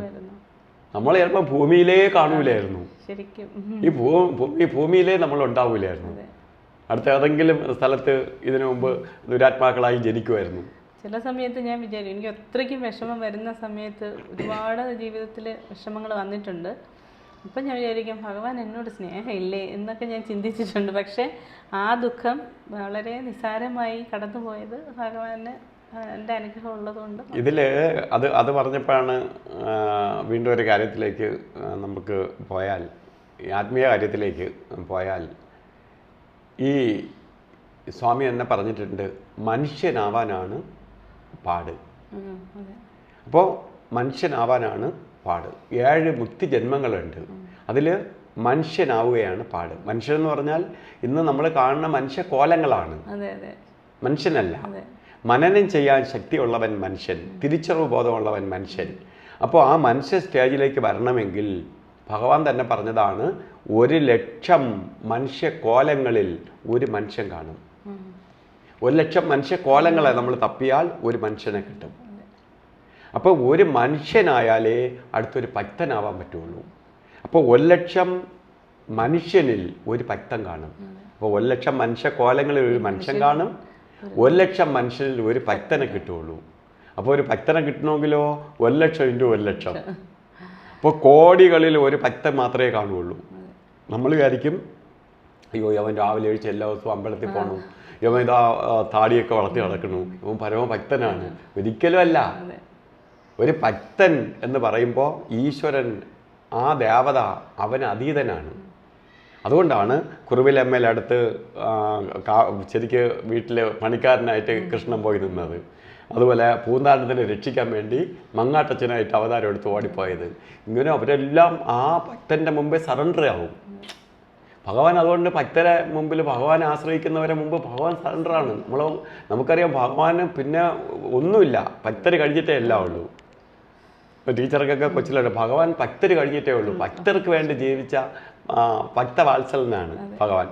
നമ്മൾ ചിലപ്പോൾ ഭൂമിയിലേ കാണൂലായിരുന്നു. ഈ ഭൂമിയിലേ നമ്മൾ ഉണ്ടാവൂലായിരുന്നു. അടുത്ത ഏതെങ്കിലും സ്ഥലത്ത് ഇതിനു മുമ്പ് ദുരാത്മാക്കളായി ജനിക്കുമായിരുന്നു. ചില സമയത്ത് ഞാൻ വിചാരിക്കും, എനിക്ക് അത്രയ്ക്കും വിഷമം വരുന്ന സമയത്ത് ഒരുപാട് ജീവിതത്തിൽ വിഷമങ്ങൾ വന്നിട്ടുണ്ട്. അപ്പം ഞാൻ വിചാരിക്കും, ഭഗവാൻ എന്നോട് സ്നേഹമില്ലേ എന്നൊക്കെ ഞാൻ ചിന്തിച്ചിട്ടുണ്ട്. പക്ഷേ ആ ദുഃഖം വളരെ നിസ്സാരമായി കടന്നു പോയത് ഭഗവാന് എൻ്റെ അനുഗ്രഹം ഉള്ളതുകൊണ്ട്. ഇതിൽ അത് പറഞ്ഞപ്പോഴാണ് വീണ്ടും ഒരു കാര്യത്തിലേക്ക് നമുക്ക് പോയാൽ, ഈ ആത്മീയ കാര്യത്തിലേക്ക് പോയാൽ, ഈ സ്വാമി എന്നെ പറഞ്ഞിട്ടുണ്ട്, മനുഷ്യനാവാനാണ് പാട്. അപ്പോൾ മനുഷ്യനാവാനാണ് പാട്. 7 മുക്തി ജന്മങ്ങളുണ്ട്. അതിൽ മനുഷ്യനാവുകയാണ് പാട്. മനുഷ്യൻ എന്ന് പറഞ്ഞാൽ ഇന്ന് നമ്മൾ കാണുന്ന മനുഷ്യ കോലങ്ങളാണ്, മനുഷ്യനല്ല. മനനം ചെയ്യാൻ ശക്തിയുള്ളവൻ മനുഷ്യൻ, തിരിച്ചറിവ് ബോധമുള്ളവൻ മനുഷ്യൻ. അപ്പോൾ ആ മനുഷ്യ സ്റ്റേജിലേക്ക് വരണമെങ്കിൽ ഭഗവാൻ തന്നെ പറഞ്ഞതാണ്, 1,00,000 മനുഷ്യ കോലങ്ങളിൽ ഒരു മനുഷ്യൻ കാണും. 1,00,000 മനുഷ്യ കോലങ്ങളെ നമ്മൾ തപ്പിയാൽ ഒരു മനുഷ്യനെ കിട്ടും. അപ്പോൾ ഒരു മനുഷ്യനായാലേ അടുത്തൊരു ഭക്തനാവാൻ പറ്റുള്ളൂ. അപ്പോൾ 1,00,000 മനുഷ്യനിൽ ഒരു ഭക്തൻ കാണും. അപ്പോൾ 1,00,000 മനുഷ്യ കോലങ്ങളിൽ ഒരു മനുഷ്യൻ കാണും. 1,00,000 മനുഷ്യനിൽ ഒരു ഭക്തനെ കിട്ടുള്ളൂ. അപ്പോൾ ഒരു ഭക്തനെ കിട്ടണമെങ്കിലോ 1,00,000 × 1,00,000. അപ്പോൾ കോടികളിൽ ഒരു ഭക്തൻ മാത്രമേ കാണുകയുള്ളൂ. നമ്മൾ വിചാരിക്കും, അയ്യോ അവൻ രാവിലെ എഴുതി എല്ലാ ദിവസവും അമ്പലത്തിൽ പോകണം, ഇവൻ ഇതാ താടിയൊക്കെ വളർത്തി നടക്കണു, ഇവൻ പരമഭക്തനാണ്. ഒരിക്കലും അല്ല. ഒരു ഭക്തൻ എന്ന് പറയുമ്പോൾ ഈശ്വരൻ, ആ ദേവത, അവൻ അതീതനാണ്. അതുകൊണ്ടാണ് കുറുവിലമ്മയുടെ അടുത്ത് ശരിക്ക് വീട്ടിൽ പണിക്കാരനായിട്ട് കൃഷ്ണൻ പോയി നിന്നത്. അതുപോലെ പൂന്താണ്ടത്തിനെ രക്ഷിക്കാൻ വേണ്ടി മങ്ങാട്ടച്ഛനായിട്ട് അവതാരം എടുത്ത് ഓടിപ്പോയത്. ഇങ്ങനെ അവരെല്ലാം ആ ഭക്തൻ്റെ മുമ്പേ സറണ്ടർ ആവും. ഭഗവാൻ അതുകൊണ്ട് ഭക്തരെ മുമ്പിൽ, ഭഗവാനെ ആശ്രയിക്കുന്നവരെ മുമ്പ് ഭഗവാൻ സറണ്ടറാണ്. നമുക്കറിയാം ഭഗവാന് പിന്നെ ഒന്നുമില്ല, ഭക്തർ കഴിഞ്ഞിട്ടേ എല്ലാം ഉള്ളൂ. ഇപ്പോൾ ടീച്ചർക്കൊക്കെ കൊച്ചിലുണ്ട്, ഭഗവാൻ ഭക്തർ കഴിഞ്ഞിട്ടേ ഉള്ളൂ. ഭക്തർക്ക് വേണ്ടി ജീവിച്ച ഭക്തവാത്സലനാണ് ഭഗവാൻ.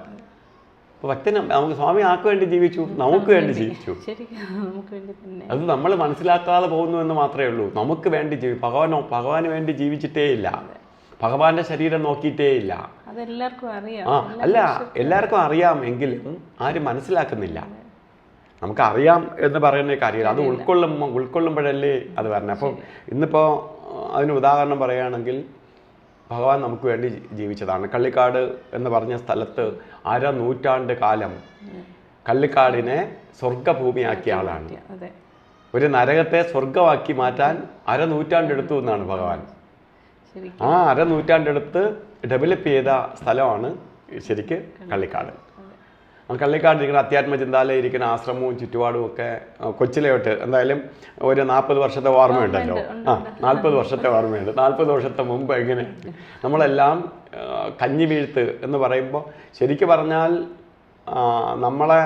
അപ്പോൾ ഭക്തന് നമുക്ക് സ്വാമി ആർക്ക് വേണ്ടി ജീവിച്ചു? നമുക്ക് വേണ്ടി ജീവിച്ചു. അത് നമ്മൾ മനസ്സിലാക്കാതെ പോകുന്നു എന്ന് മാത്രമേ ഉള്ളൂ. നമുക്ക് വേണ്ടി ഭഗവാന് വേണ്ടി ജീവിച്ചിട്ടേ ഇല്ല. ഭഗവാന്റെ ശരീരം നോക്കിയിട്ടേ ഇല്ല. അല്ല, എല്ലാവർക്കും അറിയാം, എങ്കിലും ആരും മനസ്സിലാക്കുന്നില്ല. നമുക്കറിയാം എന്ന് പറയുന്ന കാര്യമില്ല, അത് ഉൾക്കൊള്ളുമ്പോഴല്ലേ അത് വരണം. അപ്പം ഇന്നിപ്പോൾ അതിന് ഉദാഹരണം പറയുകയാണെങ്കിൽ, ഭഗവാൻ നമുക്ക് വേണ്ടി ജീവിച്ചതാണ്. കള്ളിക്കാട് എന്ന് പറഞ്ഞ സ്ഥലത്ത് 1/2 നൂറ്റാണ്ട് കാലം കള്ളിക്കാടിനെ സ്വർഗഭൂമിയാക്കിയ ആളാണ്. ഒരു നരകത്തെ സ്വർഗമാക്കി മാറ്റാൻ 1/2 നൂറ്റാണ്ടെടുത്തു എന്നാണ് ഭഗവാൻ. ആ 1/2 നൂറ്റാണ്ടെടുത്ത് ഡെവലപ്പ് ചെയ്ത സ്ഥലമാണ് ശരിക്ക് കള്ളിക്കാട്. കള്ളിക്കാടിരിക്കുന്ന അധ്യാത്മചിന്താലയം ഇരിക്കുന്ന ആശ്രമവും ചുറ്റുപാടും ഒക്കെ കൊച്ചിലെ തൊട്ട് എന്തായാലും ഒരു 40 വർഷത്തെ ഓർമ്മയുണ്ടല്ലോ. 40 വർഷത്തെ ഓർമ്മയുണ്ട്. 40 വർഷത്തെ മുമ്പ് എങ്ങനെ നമ്മളെല്ലാം കഞ്ഞി വീഴ്ത്ത് എന്ന് പറയുമ്പോൾ ശരിക്കും പറഞ്ഞാൽ നമ്മളെ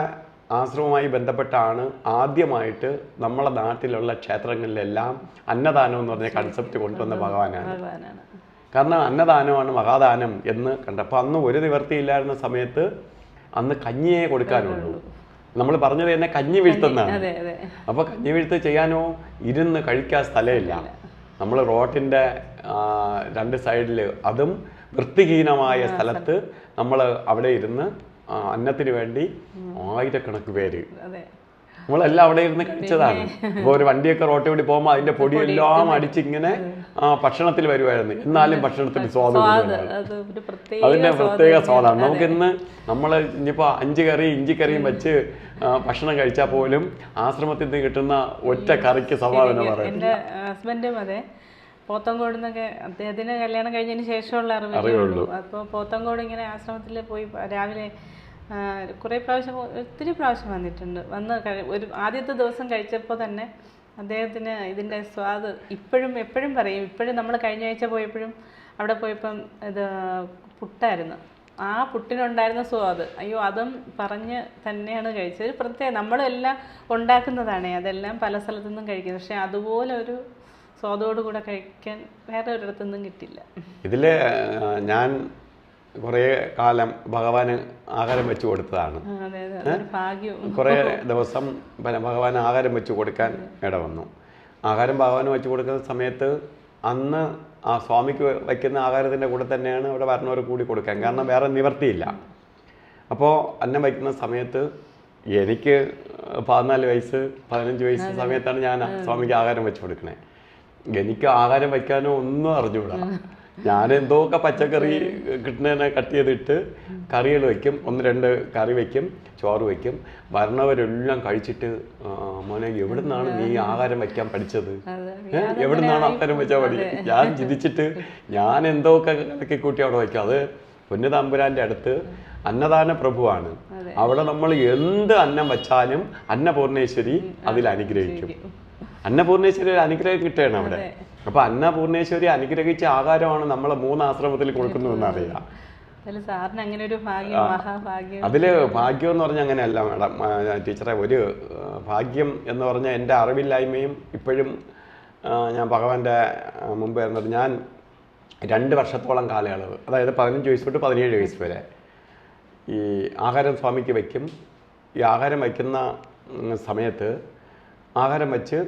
ആശ്രമവുമായി ബന്ധപ്പെട്ടാണ് ആദ്യമായിട്ട് നമ്മളെ നാട്ടിലുള്ള ക്ഷേത്രങ്ങളിലെല്ലാം അന്നദാനം എന്ന് പറഞ്ഞ കൺസെപ്റ്റ് കൊണ്ടുവന്ന ഭഗവാനാണ്. കാരണം അന്നദാനമാണ് മഹാദാനം എന്ന് കണ്ടപ്പോൾ അന്ന് ഒരു നിവൃത്തിയില്ലായിരുന്ന സമയത്ത് അന്ന് കഞ്ഞിയെ കൊടുക്കാനുള്ളൂ. നമ്മൾ പറഞ്ഞത് തന്നെ കഞ്ഞി വീഴ്ത്തുന്നതാണ്. അപ്പോൾ കഞ്ഞി വീഴ്ത്ത് ചെയ്യാനോ ഇരുന്ന് കഴിക്കാൻ സ്ഥലമില്ല. നമ്മൾ റോഡിൻ്റെ 2 സൈഡിൽ, അതും വൃത്തിഹീനമായ സ്ഥലത്ത് നമ്മൾ അവിടെ ഇരുന്ന് അന്നത്തിന് വേണ്ടി 1000 കണക്ക് പേര്. നമ്മളെല്ലാം അവിടെ ഇരുന്ന് കഴിച്ചതാണ്. അപ്പോൾ ഒരു വണ്ടിയൊക്കെ റോട്ടിൽ കൂടി പോകുമ്പോൾ അതിന്റെ പൊടിയെല്ലാം അടിച്ചിങ്ങനെ ഭക്ഷണത്തിൽ വരുമായിരുന്നു. എന്നാലും ഭക്ഷണത്തിൽ സ്വാദ് അതിന്റെ പ്രത്യേക സ്വാദാണ്. നമുക്കിന്ന് നമ്മൾ ഇനിയിപ്പോൾ 5 കറി ഇഞ്ചിക്കറിയും വെച്ച് ഭക്ഷണം കഴിച്ചാൽ പോലും ആശ്രമത്തിൽ നിന്ന് കിട്ടുന്ന ഒറ്റ കറിക്ക് സമാധാനം പറയും. എൻ്റെ ഹസ്ബൻഡും അതെ, പോത്തങ്കോട് നിന്നൊക്കെ അദ്ദേഹത്തിന് കല്യാണം കഴിഞ്ഞതിന് ശേഷമുള്ള അറിവുള്ളൂ. അപ്പോൾ പോത്തങ്കോട് ഇങ്ങനെ ആശ്രമത്തിൽ പോയി രാവിലെ കുറേ പ്രാവശ്യം, ഒത്തിരി പ്രാവശ്യം വന്നിട്ടുണ്ട്. ഒരു ആദ്യത്തെ ദിവസം കഴിച്ചപ്പോൾ തന്നെ അദ്ദേഹത്തിന് ഇതിൻ്റെ സ്വാദ് എപ്പോഴും പറയും. ഇപ്പോഴും നമ്മൾ കഴിഞ്ഞ ആഴ്ച പോയപ്പോഴും അവിടെ പോയപ്പം ഇത് പുട്ടായിരുന്നു. ആ പുട്ടിനുണ്ടായിരുന്ന സ്വാദ്, അയ്യോ അതും പറഞ്ഞ് തന്നെയാണ് കഴിച്ചത്. ഒരു പ്രത്യേകം നമ്മളെല്ലാം ഉണ്ടാക്കുന്നതാണേ, അതെല്ലാം പല സ്ഥലത്തു നിന്നും കഴിക്കുന്നത്. പക്ഷേ അതുപോലെ ഒരു സ്വാദോടു കൂടെ കഴിക്കാൻ വേറെ ഒരിടത്തു നിന്നും കിട്ടില്ല. ഇതിൽ ഞാൻ കുറേ കാലം ഭഗവാന് ആഹാരം വെച്ച് കൊടുത്തതാണ്. കുറേ ദിവസം ഭഗവാൻ ആഹാരം വെച്ച് കൊടുക്കാൻ ഇടവന്നു. ആഹാരം ഭഗവാന് വെച്ച് കൊടുക്കുന്ന സമയത്ത് അന്ന് ആ സ്വാമിക്ക് വയ്ക്കുന്ന ആഹാരത്തിൻ്റെ കൂടെ തന്നെയാണ് അവിടെ വരണവർ കൂടി കൊടുക്കാൻ, കാരണം വേറെ നിവർത്തിയില്ല. അപ്പോൾ അന്നം വയ്ക്കുന്ന സമയത്ത് എനിക്ക് 14 വയസ്സ് 15 വയസ്സ് സമയത്താണ് ഞാൻ സ്വാമിക്ക് ആഹാരം വെച്ച് കൊടുക്കണേ. എനിക്ക് ആഹാരം വയ്ക്കാനോ ഒന്നും അറിഞ്ഞുകൂടാ. ഞാൻ എന്തൊക്കെ പച്ചക്കറി കിട്ടുന്നതിനെ കട്ട് ചെയ്തിട്ട് കറികൾ വയ്ക്കും, 1-2 കറി വയ്ക്കും, ചോറ് വയ്ക്കും. വരണവരെല്ലാം കഴിച്ചിട്ട് മോനെ എവിടെ നിന്നാണ് നീ ആഹാരം വയ്ക്കാൻ പഠിച്ചത്, എവിടെ നിന്നാണ് ആഹാരം വെച്ചാൽ പഠി. ഞാൻ ചിന്തിച്ചിട്ട് ഞാൻ എന്തൊക്കെ കലക്കി കൂട്ടി അവിടെ വയ്ക്കും. അത് പൊന്നുതമ്പുരാൻ്റെ അടുത്ത് അന്നദാന പ്രഭുവാണ്. അവിടെ നമ്മൾ എന്ത് അന്നം വച്ചാലും അന്നപൂർണേശ്വരി അതിൽ അനുഗ്രഹിക്കും. അന്നപൂർണേശ്വരി അനുഗ്രഹം കിട്ടുകയാണ് അവിടെ. അപ്പൊ അന്നപൂർണേശ്വരി അനുഗ്രഹിച്ച ആഹാരമാണ് നമ്മളെ 3 ആശ്രമത്തിൽ കൊടുക്കുന്നതെന്ന് അറിയാം. അതില് ഭാഗ്യം എന്ന് പറഞ്ഞാൽ അങ്ങനെയല്ല മാഡം, ടീച്ചറെ. ഒരു ഭാഗ്യം എന്ന് പറഞ്ഞാൽ എൻ്റെ അറിവില്ലായ്മയും ഇപ്പോഴും ഞാൻ ഭഗവാന്റെ മുമ്പ് വരുന്നത്, ഞാൻ 2 വർഷത്തോളം കാലയളവ്, അതായത് 15 വയസ്സ് തൊട്ട് 17 വയസ്സ് വരെ ഈ ആഹാരം സ്വാമിക്ക് വയ്ക്കും. ഈ ആഹാരം വയ്ക്കുന്ന സമയത്ത് ആഹാരം വെച്ച്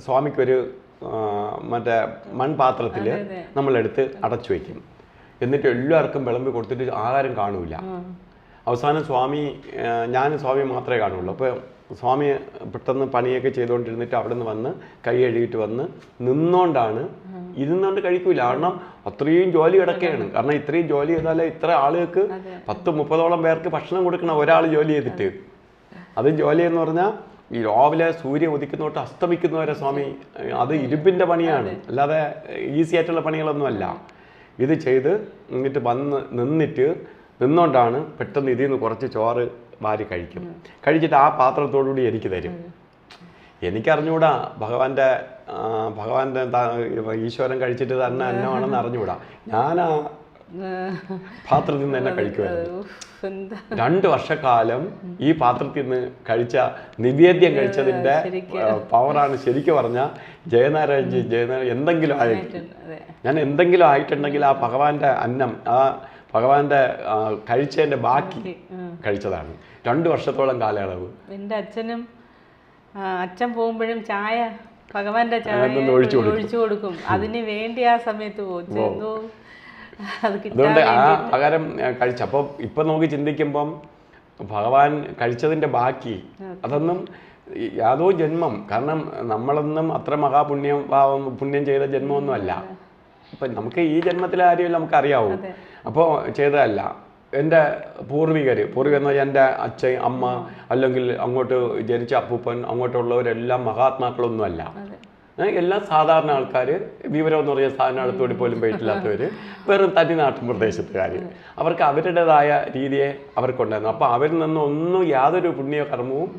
സ്വാമിക്കൊരു മറ്റേ മൺപാത്രത്തിൽ നമ്മളെടുത്ത് അടച്ചു വയ്ക്കും. എന്നിട്ട് എല്ലാവർക്കും വിളമ്പി കൊടുത്തിട്ട് ആഹാരം കാണൂല. അവസാനം ഞാൻ സ്വാമി മാത്രമേ കാണുള്ളൂ. അപ്പോൾ സ്വാമി പെട്ടെന്ന് പണിയൊക്കെ ചെയ്തുകൊണ്ടിരുന്നിട്ട് അവിടെ നിന്ന് വന്ന് കൈ കഴുകിയിട്ട് വന്ന് ഇരുന്നുകൊണ്ട് കഴിക്കൂല. കാരണം അത്രയും ജോലി കിടക്കുകയാണ്. കാരണം ഇത്രയും ജോലി ചെയ്താലേ ഇത്ര ആളുകൾക്ക് 10-30ഓളം പേർക്ക് ഭക്ഷണം കൊടുക്കണം ഒരാൾ ജോലി ചെയ്തിട്ട്. അത് ജോലി എന്ന് പറഞ്ഞാൽ ഈ രാവിലെ സൂര്യൻ ഉദിക്കുന്നോട്ട് അസ്തമിക്കുന്നവരെ സ്വാമി, അത് ഇരുമ്പിൻ്റെ പണിയാണ്, അല്ലാതെ ഈസി ആയിട്ടുള്ള പണികളൊന്നുമല്ല. ഇത് ചെയ്ത് എന്നിട്ട് നിന്നുകൊണ്ടാണ് പെട്ടെന്ന് ഇതിൽ നിന്ന് കുറച്ച് ചോറ് വാരി കഴിക്കും. കഴിച്ചിട്ട് ആ പാത്രത്തോടുകൂടി എനിക്ക് തരും. എനിക്കറിഞ്ഞുകൂടാ ഭഗവാന്റെ ഈശ്വരൻ കഴിച്ചിട്ട് തന്നെ അന്നമാണെന്ന് അറിഞ്ഞുകൂടാ. ഞാൻ ആ പാത്രത്തിൽ നിന്ന് തന്നെ കഴിക്കുമായിരുന്നു. 2 വർഷക്കാലം ഈ പാത്രത്തിൽ നിന്ന് കഴിച്ച നിവേദ്യം കഴിച്ചതിൻ്റെ പവറാണ് ശരിക്കും പറഞ്ഞാൽ. ജയനാരായണജി എന്തെങ്കിലും ഞാൻ എന്തെങ്കിലും ആയിട്ടുണ്ടെങ്കിൽ ആ ഭഗവാന്റെ അന്നം, ആ ഭഗവാന്റെ കഴിച്ചതിൻ്റെ ബാക്കി കഴിച്ചതാണ്. 2 വർഷത്തോളം കാലയളവ്. എൻ്റെ അച്ഛൻ പോകുമ്പോഴും ചായ ഭഗവാന്റെ ചായ ഒഴിച്ചു കൊടുക്കും. അതിന് വേണ്ടി ആ സമയത്ത് പോകും. അതുകൊണ്ട് ആ പകരം കഴിച്ച. അപ്പോൾ ഇപ്പം നമുക്ക് ചിന്തിക്കുമ്പം ഭഗവാൻ കഴിച്ചതിൻ്റെ ബാക്കി അതൊന്നും യാതോ ജന്മം, കാരണം നമ്മളൊന്നും അത്ര പുണ്യം ചെയ്ത ജന്മമൊന്നുമല്ല. ഇപ്പം നമുക്ക് ഈ ജന്മത്തിലെ കാര്യമല്ല നമുക്കറിയാവൂ. അപ്പോൾ ചെയ്തതല്ല. എൻ്റെ പൂർവികർ എന്ന് പറഞ്ഞാൽ എൻ്റെ അച്ഛൻ, അമ്മ, അല്ലെങ്കിൽ അങ്ങോട്ട് ജനിച്ച അപ്പൂപ്പൻ, അങ്ങോട്ടുള്ളവരെല്ലാം മഹാത്മാക്കളൊന്നുമല്ല. എല്ലാം സാധാരണ ആൾക്കാർ, വിവരം എന്ന് പറഞ്ഞാൽ സാധാരണ അടുത്തോടി പോലും പോയിട്ടില്ലാത്തവർ, വെറും തനിനാട്ടും പ്രദേശത്തുകാർ. അവർക്ക് അവരുടേതായ രീതിയെ അവർക്കുണ്ടായിരുന്നു. അപ്പോൾ അവരിൽ നിന്നൊന്നും യാതൊരു പുണ്യകർമ്മവും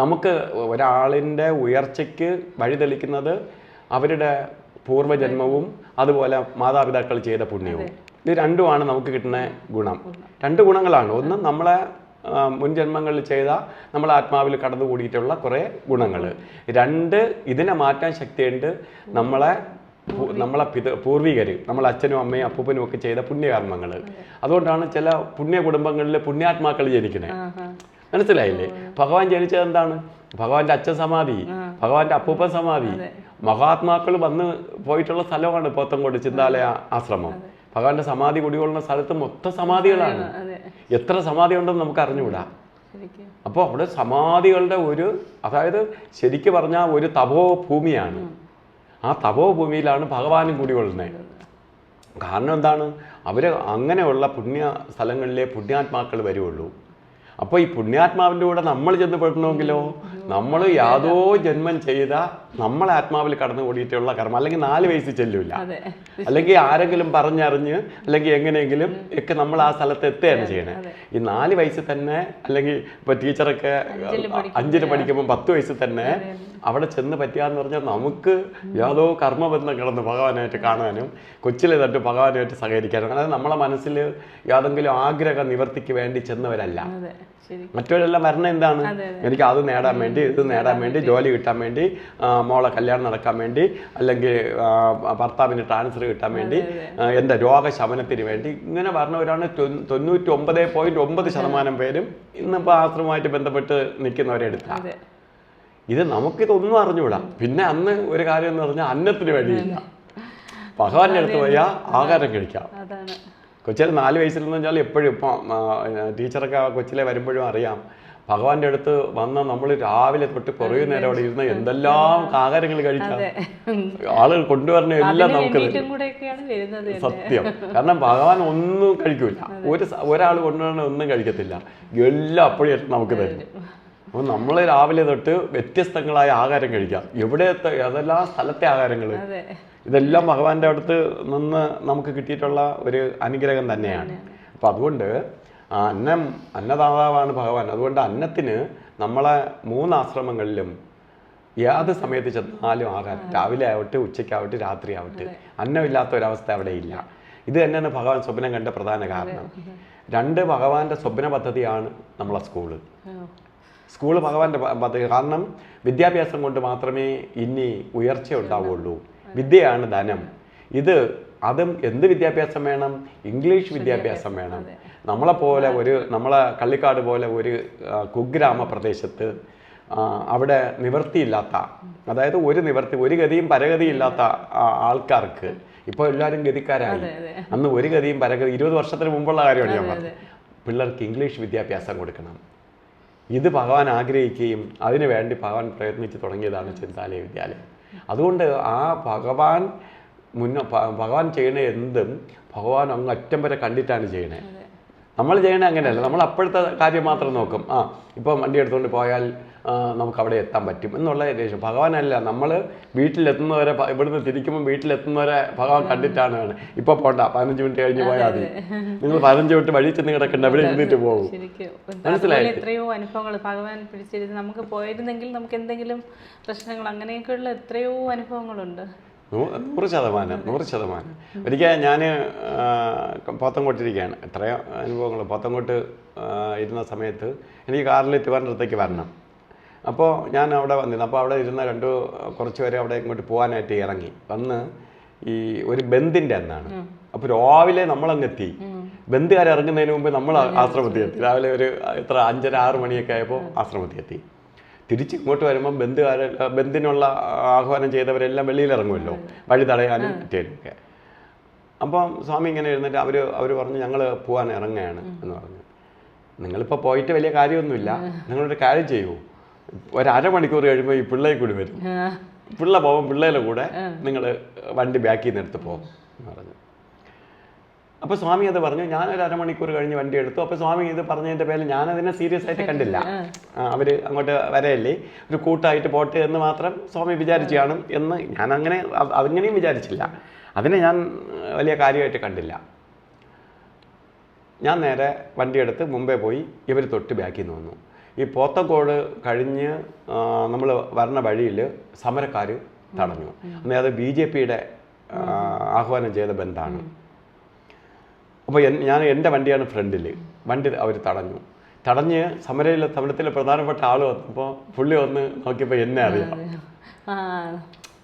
നമുക്ക് ഒരാളിൻ്റെ ഉയർച്ചയ്ക്ക് വഴിതെളിക്കുന്നത് അവരുടെ പൂർവ്വജന്മവും അതുപോലെ മാതാപിതാക്കൾ ചെയ്ത പുണ്യവും. ഇത് രണ്ടുമാണ് നമുക്ക് കിട്ടുന്ന ഗുണം. 2 ഗുണങ്ങളാണ്. ഒന്ന്, നമ്മളെ മുൻജന്മങ്ങളിൽ ചെയ്ത നമ്മളെ ആത്മാവിൽ കടന്നുകൂടിയിട്ടുള്ള കുറേ ഗുണങ്ങൾ. 2, ഇതിനെ മാറ്റാൻ ശക്തിയുണ്ട് നമ്മളെ പൂർവികർ, നമ്മളെ അച്ഛനും അമ്മയും അപ്പൂപ്പനും ഒക്കെ ചെയ്ത പുണ്യകർമ്മങ്ങൾ. അതുകൊണ്ടാണ് ചില പുണ്യ കുടുംബങ്ങളിൽ പുണ്യാത്മാക്കൾ ജനിക്കുന്നത്. മനസ്സിലായില്ലേ? ഭഗവാൻ ജനിച്ചത് എന്താണ്? ഭഗവാന്റെ അച്ഛൻ സമാധി, ഭഗവാന്റെ അപ്പൂപ്പൻ സമാധി, മഹാത്മാക്കൾ വന്ന് പോയിട്ടുള്ള സ്ഥലമാണ് പോത്തങ്കോട് ചിന്താലയ ആശ്രമം. ഭഗവാന്റെ സമാധി കുടികൊള്ളുന്ന സ്ഥലത്ത് മൊത്തം സമാധികളാണ്. എത്ര സമാധി ഉണ്ടെന്ന് നമുക്ക് അറിഞ്ഞുകൂടാ. ശരിക്കും. അപ്പോൾ അവിടെ സമാധികളുടെ ഒരു, അതായത് ശരിക്കും പറഞ്ഞാൽ ഒരു തപോഭൂമിയാണ്. ആ തപോഭൂമിയിലാണ് ഭഗവാനും കുടികൊള്ളുന്നത്. കാരണം എന്താണ്? അവർ അങ്ങനെയുള്ള പുണ്യ സ്ഥലങ്ങളിലെ പുണ്യാത്മാക്കൾ വരുള്ളൂ. അപ്പോൾ ഈ പുണ്യാത്മാവിൻ്റെ കൂടെ നമ്മൾ ചെന്ന് പെടണമെങ്കിലോ, നമ്മൾ യാതോ ജന്മം ചെയ്ത നമ്മളെ ആത്മാവിൽ കടന്നു കൂടിയിട്ടുള്ള കർമ്മം, അല്ലെങ്കിൽ 4 വയസ്സിൽ ചെല്ലില്ല, അല്ലെങ്കിൽ ആരെങ്കിലും പറഞ്ഞറിഞ്ഞ് അല്ലെങ്കിൽ എങ്ങനെയെങ്കിലും ഒക്കെ നമ്മൾ ആ സ്ഥലത്ത് എത്തുകയാണ് ചെയ്യണേ. ഈ 4 വയസ്സിൽ തന്നെ, അല്ലെങ്കിൽ ഇപ്പോൾ ടീച്ചറൊക്കെ 5ന് പഠിക്കുമ്പോൾ 10 വയസ്സിൽ തന്നെ അവിടെ ചെന്ന് പറ്റുകയെന്ന് പറഞ്ഞാൽ നമുക്ക് യാതോ കർമ്മബന്ധം കിടന്ന് ഭഗവാനായിട്ട് കാണാനും കൊച്ചിലെ തൊട്ട് ഭഗവാനുമായിട്ട് സഹകരിക്കാനും. അതായത് നമ്മളെ മനസ്സിൽ യാതെങ്കിലും ആഗ്രഹ നിവർത്തിക്ക് വേണ്ടി ചെന്നവരല്ല. മറ്റവരെല്ലാം വരണം എന്താണ്? എനിക്ക് അത് നേടാൻ വേണ്ടി, ഇത് നേടാൻ വേണ്ടി, ജോലി കിട്ടാൻ വേണ്ടി, മോളെ കല്യാണം നടക്കാൻ വേണ്ടി, അല്ലെങ്കിൽ ഭർത്താവിന് ട്രാൻസ്ഫർ കിട്ടാൻ വേണ്ടി, എൻ്റെ രോഗശമനത്തിന് വേണ്ടി, ഇങ്ങനെ പറഞ്ഞവരാണ് 99.9% പേരും ഇന്നിപ്പോൾ ആശ്രമവുമായിട്ട് ബന്ധപ്പെട്ട് നിൽക്കുന്നവരെടുക്കാം. ഇത് നമുക്കിതൊന്നും അറിഞ്ഞുകൂടാ. പിന്നെ അന്ന് ഒരു കാര്യം എന്ന് പറഞ്ഞാൽ അന്നത്തിന് വേണ്ടിയില്ല, ഭഗവാന്റെ അടുത്ത് പോയാൽ ആഹാരം കഴിക്കാം. കൊച്ചിലെ 4 വയസ്സിലെന്ന് വെച്ചാൽ എപ്പോഴും ഇപ്പം ടീച്ചറൊക്കെ കൊച്ചിലെ വരുമ്പോഴും അറിയാം, ഭഗവാന്റെ അടുത്ത് വന്ന നമ്മൾ രാവിലെ തൊട്ട് കുറേ നേരം അവിടെ ഇരുന്ന് എന്തെല്ലാം ആഹാരങ്ങൾ കഴിക്കാം, ആളുകൾ കൊണ്ടുവരണ എല്ലാം നമുക്ക് സത്യം. കാരണം ഭഗവാൻ ഒന്നും കഴിക്കൂല, ഒരാൾ കൊണ്ടുവരണ ഒന്നും കഴിക്കത്തില്ല, എല്ലാം അപ്പോഴേക്കും നമുക്ക് തരും. അപ്പോൾ നമ്മൾ രാവിലെ തൊട്ട് വ്യത്യസ്തങ്ങളായ ആഹാരം കഴിക്കാം. എവിടെത്തെ അതെല്ലാം സ്ഥലത്തെ ആഹാരങ്ങൾ, ഇതെല്ലാം ഭഗവാന്റെ അടുത്ത് നിന്ന് നമുക്ക് കിട്ടിയിട്ടുള്ള ഒരു അനുഗ്രഹം തന്നെയാണ്. അപ്പം അതുകൊണ്ട് അന്നദാതാവാണ് ഭഗവാൻ. അതുകൊണ്ട് അന്നത്തിന് നമ്മളെ 3 ആശ്രമങ്ങളിലും ഏത് സമയത്ത് ചെന്നാലും ആഹാരം, രാവിലെ ആവട്ടെ, ഉച്ചയ്ക്കാവട്ടെ, രാത്രിയാവട്ടെ, അന്നമില്ലാത്ത ഒരവസ്ഥ അവിടെ ഇല്ല. ഇത് തന്നെയാണ് ഭഗവാൻ സ്വപ്നം കണ്ട പ്രധാന കാരണം. 2 ഭഗവാന്റെ സ്വപ്ന പദ്ധതിയാണ് നമ്മളെ സ്കൂള് ഭഗവാന്റെ പദ്ധതി. കാരണം വിദ്യാഭ്യാസം കൊണ്ട് മാത്രമേ ഇനി ഉയർച്ച ഉണ്ടാവുകയുള്ളൂ. വിദ്യയാണ് ധനം. അതും എന്ത് വിദ്യാഭ്യാസം വേണം? ഇംഗ്ലീഷ് വിദ്യാഭ്യാസം വേണം. നമ്മളെ കള്ളിക്കാട് പോലെ ഒരു കുഗ്രാമ പ്രദേശത്ത് അവിടെ നിവൃത്തിയില്ലാത്ത, അതായത് ഒരു ഗതിയും പരഗതിയില്ലാത്ത ആൾക്കാർക്ക് ഇപ്പോൾ എല്ലാവരും ഗതിക്കാരായി. അന്ന് ഒരു ഗതിയും പരഗതി 20 വർഷത്തിന് മുമ്പുള്ള കാര്യമാണ് ഞാൻ പറഞ്ഞത്. പിള്ളേർക്ക് ഇംഗ്ലീഷ് വിദ്യാഭ്യാസം കൊടുക്കണം. ഇത് ഭഗവാൻ ആഗ്രഹിക്കുകയും അതിനു വേണ്ടി ഭഗവാൻ പ്രയത്നിച്ച് തുടങ്ങിയതാണ് ചിന്താലയ വിദ്യാലയം. അതുകൊണ്ട് ആ ഭഗവാൻ ചെയ്യണ എന്തും ഭഗവാൻ അങ്ങ് അറ്റം വരെ കണ്ടിട്ടാണ് ചെയ്യണേ. നമ്മൾ ചെയ്യണേ അങ്ങനെയല്ല. നമ്മൾ അപ്പോഴത്തെ കാര്യം മാത്രം നോക്കും. ഇപ്പം വണ്ടി എടുത്തുകൊണ്ട് പോയാൽ നമുക്ക് അവിടെ എത്താൻ പറ്റും എന്നുള്ള ഉദ്ദേശം. ഭഗവാനല്ല, നമ്മൾ വീട്ടിലെത്തുന്നവരെ, ഇവിടുന്ന് തിരിക്കുമ്പോൾ വീട്ടിലെത്തുന്നവരെ ഭഗവാൻ കണ്ടിട്ടാണ് വേണം. ഇപ്പോൾ പോണ്ട, 15 മിനിറ്റ് കഴിഞ്ഞ് പോയാൽ മതി. നിങ്ങൾ 15 മിനിറ്റ് വഴി ചെന്ന് കിടക്കണ്ട, അവിടെ ഇരുന്നിട്ട് പോകും. മനസ്സിലായി? എത്രയോ അനുഭവങ്ങൾ ഭഗവാൻ പിടിച്ചിരുന്ന് നമുക്ക് പോയിരുന്നെങ്കിൽ നമുക്ക് എന്തെങ്കിലും പ്രശ്നങ്ങൾ, അങ്ങനെയൊക്കെയുള്ള എത്രയോ അനുഭവങ്ങളുണ്ട്. 100%. ഒരിക്കൽ ഞാൻ പോത്തങ്കോട്ടിരിക്കുകയാണ്. എത്രയോ അനുഭവങ്ങൾ. പോത്തങ്കോട്ട് ഇരുന്ന സമയത്ത് എനിക്ക് കാറിൽ തിരുവനന്തപുരത്തേക്ക് വരണം. അപ്പോൾ ഞാൻ അവിടെ വന്നിരുന്നു. അപ്പോൾ അവിടെ ഇരുന്ന കുറച്ച് പേരെ അവിടെ ഇങ്ങോട്ട് പോകാനായിട്ട് ഇറങ്ങി വന്ന്, ഈ ഒരു ബന്ദിൻ്റെ അന്നാണ്. അപ്പോൾ രാവിലെ നമ്മളങ്ങെത്തി. ബന്ധുകാർ ഇറങ്ങുന്നതിന് മുമ്പ് നമ്മൾ ആശ്രമത്തിൽ എത്തി. രാവിലെ ഒരു 5:30-6 മണിയൊക്കെ ആയപ്പോൾ ആശ്രമത്തിൽ എത്തി. തിരിച്ച് ഇങ്ങോട്ട് വരുമ്പം ബന്ദിനുള്ള ആഹ്വാനം ചെയ്തവരെല്ലാം വെളിയിലിറങ്ങുമല്ലോ, വഴി തടയാനും മറ്റേതൊക്കെ. അപ്പം സ്വാമി ഇങ്ങനെ എഴുന്നിട്ട് അവർ പറഞ്ഞു, ഞങ്ങൾ പോകാൻ ഇറങ്ങുകയാണ് എന്ന് പറഞ്ഞു. നിങ്ങളിപ്പോൾ പോയിട്ട് വലിയ കാര്യമൊന്നുമില്ല, നിങ്ങളൊരു കാര്യം ചെയ്യൂ, ഒരു അരമണിക്കൂർ കഴിയുമ്പോൾ ഈ പിള്ളേർ കൂടി വരും, പിള്ള പോകും, പിള്ളേരുടെ കൂടെ നിങ്ങൾ വണ്ടി ബാക്കിൽ നിന്ന് എടുത്ത് പോകും എന്ന് പറഞ്ഞു. അപ്പോൾ സ്വാമി അത് പറഞ്ഞു. ഞാനൊരു അരമണിക്കൂർ കഴിഞ്ഞ് വണ്ടി എടുത്തു. അപ്പോൾ സ്വാമി ഇത് പറഞ്ഞതിൻ്റെ പേരിൽ ഞാനതിനെ സീരിയസ് ആയിട്ട് കണ്ടില്ല. അവർ അങ്ങോട്ട് വരെയല്ലേ, ഒരു കൂട്ടായിട്ട് പോട്ടെ എന്ന് മാത്രം സ്വാമി വിചാരിച്ചു കാണും എന്ന് ഞാനങ്ങനെ അങ്ങനെയും വിചാരിച്ചില്ല. അതിനെ ഞാൻ വലിയ കാര്യമായിട്ട് കണ്ടില്ല. ഞാൻ നേരെ വണ്ടിയെടുത്ത് മുമ്പേ പോയി, ഇവർ തൊട്ട് ബാക്കിൽ നിന്ന് വന്നു. ഈ പോത്തങ്കോട് കഴിഞ്ഞ് നമ്മൾ വരണ വഴിയിൽ സമരക്കാർ തടഞ്ഞു. അന്നേ അത് BJPയുടെ ആഹ്വാനം ചെയ്ത ബന്ധാണ്. അപ്പോൾ എൻ്റെ വണ്ടിയാണ് ഫ്രണ്ടിൽ. വണ്ടി അവർ തടഞ്ഞ് സമരത്തിലെ പ്രധാനപ്പെട്ട ആൾ വന്നപ്പോൾ പുള്ളി വന്ന് നോക്കിയപ്പോൾ എന്നെ അറിയാം.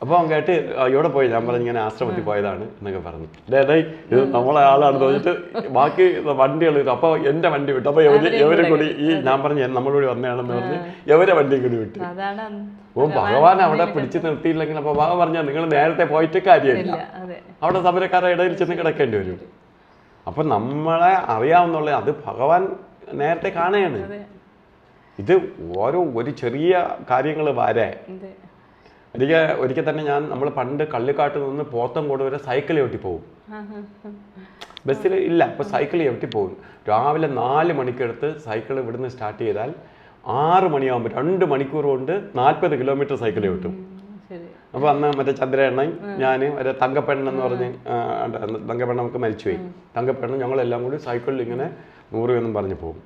അപ്പോൾ അവൻ കേട്ട് ഇവിടെ പോയി. ഞാൻ പറഞ്ഞു ഇങ്ങനെ ആശ്രമത്തിൽ പോയതാണ് എന്നൊക്കെ പറഞ്ഞു. ഇത് നമ്മളെ ആളാണ് തോന്നിട്ട് ബാക്കി വണ്ടികൾ വിട്ടു. അപ്പോൾ എൻ്റെ വണ്ടി വിട്ടു. അപ്പോൾ എവരെ കൂടി ഞാൻ പറഞ്ഞു നമ്മളോട് വന്നതാണെന്ന് പറഞ്ഞ് എവരെ വണ്ടി കൂടി വിട്ടു. അപ്പോൾ ഭഗവാൻ അവിടെ പിടിച്ചു നിർത്തിയില്ലെങ്കിൽ അപ്പോൾ ഭഗവാൻ പറഞ്ഞാൽ നിങ്ങൾ നേരത്തെ പോയിട്ട് കാര്യമില്ല, അവിടെ സമരക്കാരുടെ ഇടയിൽ ചെന്ന് കിടക്കേണ്ടി വരും. അപ്പം നമ്മളെ അറിയാവുന്നുള്ള അത് ഭഗവാൻ നേരത്തെ കാണുകയാണ്. ഇത് ഒരു ചെറിയ കാര്യങ്ങൾ വരെ. ഒരിക്കൽ തന്നെ നമ്മൾ പണ്ട് കള്ളിക്കാട്ട് നിന്ന് പോത്തൻകോട് വരെ സൈക്കിൾ ചവിട്ടി പോകും. ബസ്സിൽ ഇല്ല, അപ്പോൾ സൈക്കിൾ ചവിട്ടി പോകും. രാവിലെ 4 മണിക്കെടുത്ത് സൈക്കിൾ ഇവിടുന്ന് സ്റ്റാർട്ട് ചെയ്താൽ 6 മണിയാകുമ്പോൾ 2 മണിക്കൂർ കൊണ്ട് 40 കിലോമീറ്റർ സൈക്കിൾ ചവിട്ടും. അപ്പോൾ അന്ന് മറ്റേ ചന്ദ്രേണ്ണൻ, ഞാൻ മറ്റേ തങ്കപ്പെണ്ണെന്ന് പറഞ്ഞ്, തങ്കപ്പെണ്ണ നമുക്ക് മരിച്ചുപോയി, തങ്കപ്പെണ്ണ ഞങ്ങളെല്ലാം കൂടി സൈക്കിളിൽ ഇങ്ങനെ 100 എന്നും പറഞ്ഞ് പോകും.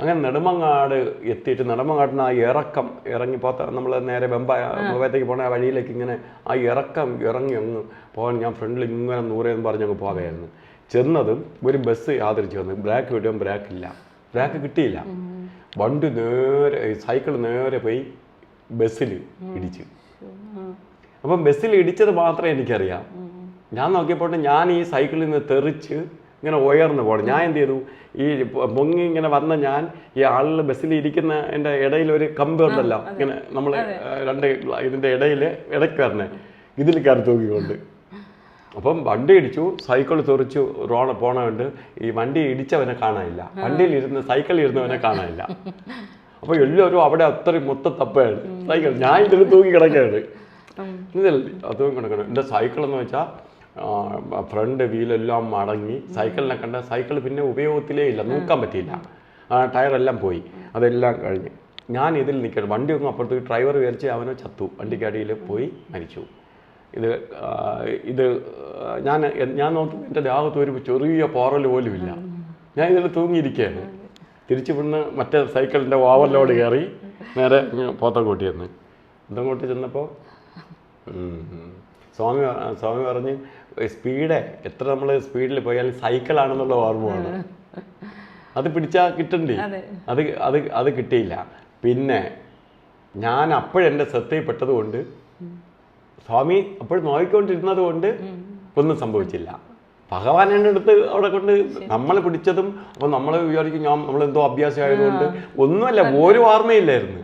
അങ്ങനെ നെടുമങ്ങാട് എത്തിയിട്ട് നെടുമങ്ങാട്ടിന് ആ ഇറക്കം ഇറങ്ങി നമ്മൾ നേരെ വെമ്പത്തേക്ക് പോണ ആ വഴിയിലേക്ക് ഇങ്ങനെ ആ ഇറങ്ങി അങ്ങ് പോകാൻ ഞാൻ ഫ്രണ്ടിൽ ഇങ്ങനെ 100 എന്ന് പറഞ്ഞ് അങ്ങ് പോകാമായിരുന്നു. ചെന്നതും ഒരു ബസ് യാദൃച്ഛിച്ച് വന്നു. ബ്രേക്ക് വിടുമ്പോൾ ബ്രേക്ക് കിട്ടിയില്ല. വണ്ടി നേരെ സൈക്കിൾ നേരെ പോയി ബസ്സിൽ ഇടിച്ചു. അപ്പം ബസ്സിൽ ഇടിച്ചത് മാത്രമേ എനിക്കറിയാം. ഞാൻ നോക്കിയപ്പോൾ ഞാൻ ഈ സൈക്കിളിൽ നിന്ന് തെറിച്ച് ഇങ്ങനെ ഉയർന്നു പോകണം. ഞാൻ എന്ത് ചെയ്തു, ഈ പൊങ്ങി ഇങ്ങനെ വന്ന ഞാൻ ഈ ആളിൽ ബസ്സിൽ ഇരിക്കുന്ന എൻ്റെ ഇടയിൽ ഒരു കമ്പ് ഉണ്ടല്ലോ, ഇങ്ങനെ നമ്മൾ രണ്ട് ഇതിൻ്റെ ഇടയ്ക്ക് വരണേ, ഇതിൽ കയറി തൂക്കിക്കൊണ്ട്. അപ്പം വണ്ടി ഇടിച്ചു, സൈക്കിൾ തെറിച്ചു പോണതുകൊണ്ട് ഈ വണ്ടി ഇടിച്ചവനെ കാണാനില്ല, വണ്ടിയിൽ സൈക്കിളിൽ ഇരുന്നവനെ കാണാനില്ല. അപ്പോൾ എല്ലാവരും അവിടെ അത്രയും മൊത്തം തപ്പയാണ് സൈക്കിൾ. ഞാൻ ഇതിൽ തൂക്കി കിടക്കുകയാണ്. അതും കിടക്കണം. എൻ്റെ സൈക്കിളെന്ന് വെച്ചാൽ ഫ്രണ്ട് വീലെല്ലാം മടങ്ങി, സൈക്കിളിനെ കണ്ട സൈക്കിൾ പിന്നെ ഉപയോഗത്തിലേ ഇല്ല, നോക്കാൻ പറ്റിയില്ല, ടയറെല്ലാം പോയി, അതെല്ലാം കഴിഞ്ഞ് ഞാൻ ഇതിൽ നിൽക്കണം. വണ്ടി ഒന്നും അപ്പുറത്തേക്ക് ഡ്രൈവർ വിചാരിച്ച് അവനോ ചത്തു, വണ്ടിക്കടിയിൽ പോയി മരിച്ചു. ഇത് ഞാൻ നോക്കി എൻ്റെ ദേഹത്ത് ഒരു ചെറിയ പോറൽ പോലും ഇല്ല. ഞാൻ ഇതിൽ തൂങ്ങിയിരിക്കുകയാണ്. തിരിച്ചു വിടുന്ന് മറ്റേ സൈക്കിളിൻ്റെ ഓവർലോഡ് കയറി നേരെ പോത്തൻകോട്ടി ചെന്ന്. പോത്തൻകോട്ടി ചെന്നപ്പോൾ സ്വാമി പറഞ്ഞ് എത്ര നമ്മൾ സ്പീഡിൽ പോയാലും സൈക്കിളാണെന്നുള്ള ഓർമ്മയാണ്. അത് പിടിച്ചാൽ കിട്ടണ്ടേ, അത് കിട്ടിയില്ല. പിന്നെ ഞാൻ അപ്പോഴെൻ്റെ ശ്രദ്ധയിൽപ്പെട്ടത് കൊണ്ട്, സ്വാമി അപ്പോഴും നോക്കിക്കൊണ്ടിരുന്നത് കൊണ്ട് ഒന്നും സംഭവിച്ചില്ല. ഭഗവാൻ എൻ്റെ അടുത്ത് അവിടെ കൊണ്ട് നമ്മൾ പിടിച്ചതും അപ്പോൾ നമ്മൾ വിചാരിക്കും നമ്മളെന്തോ അഭ്യാസമായതുകൊണ്ട് ഒന്നുമല്ല, ഒരു ഓർമ്മയില്ലായിരുന്നു.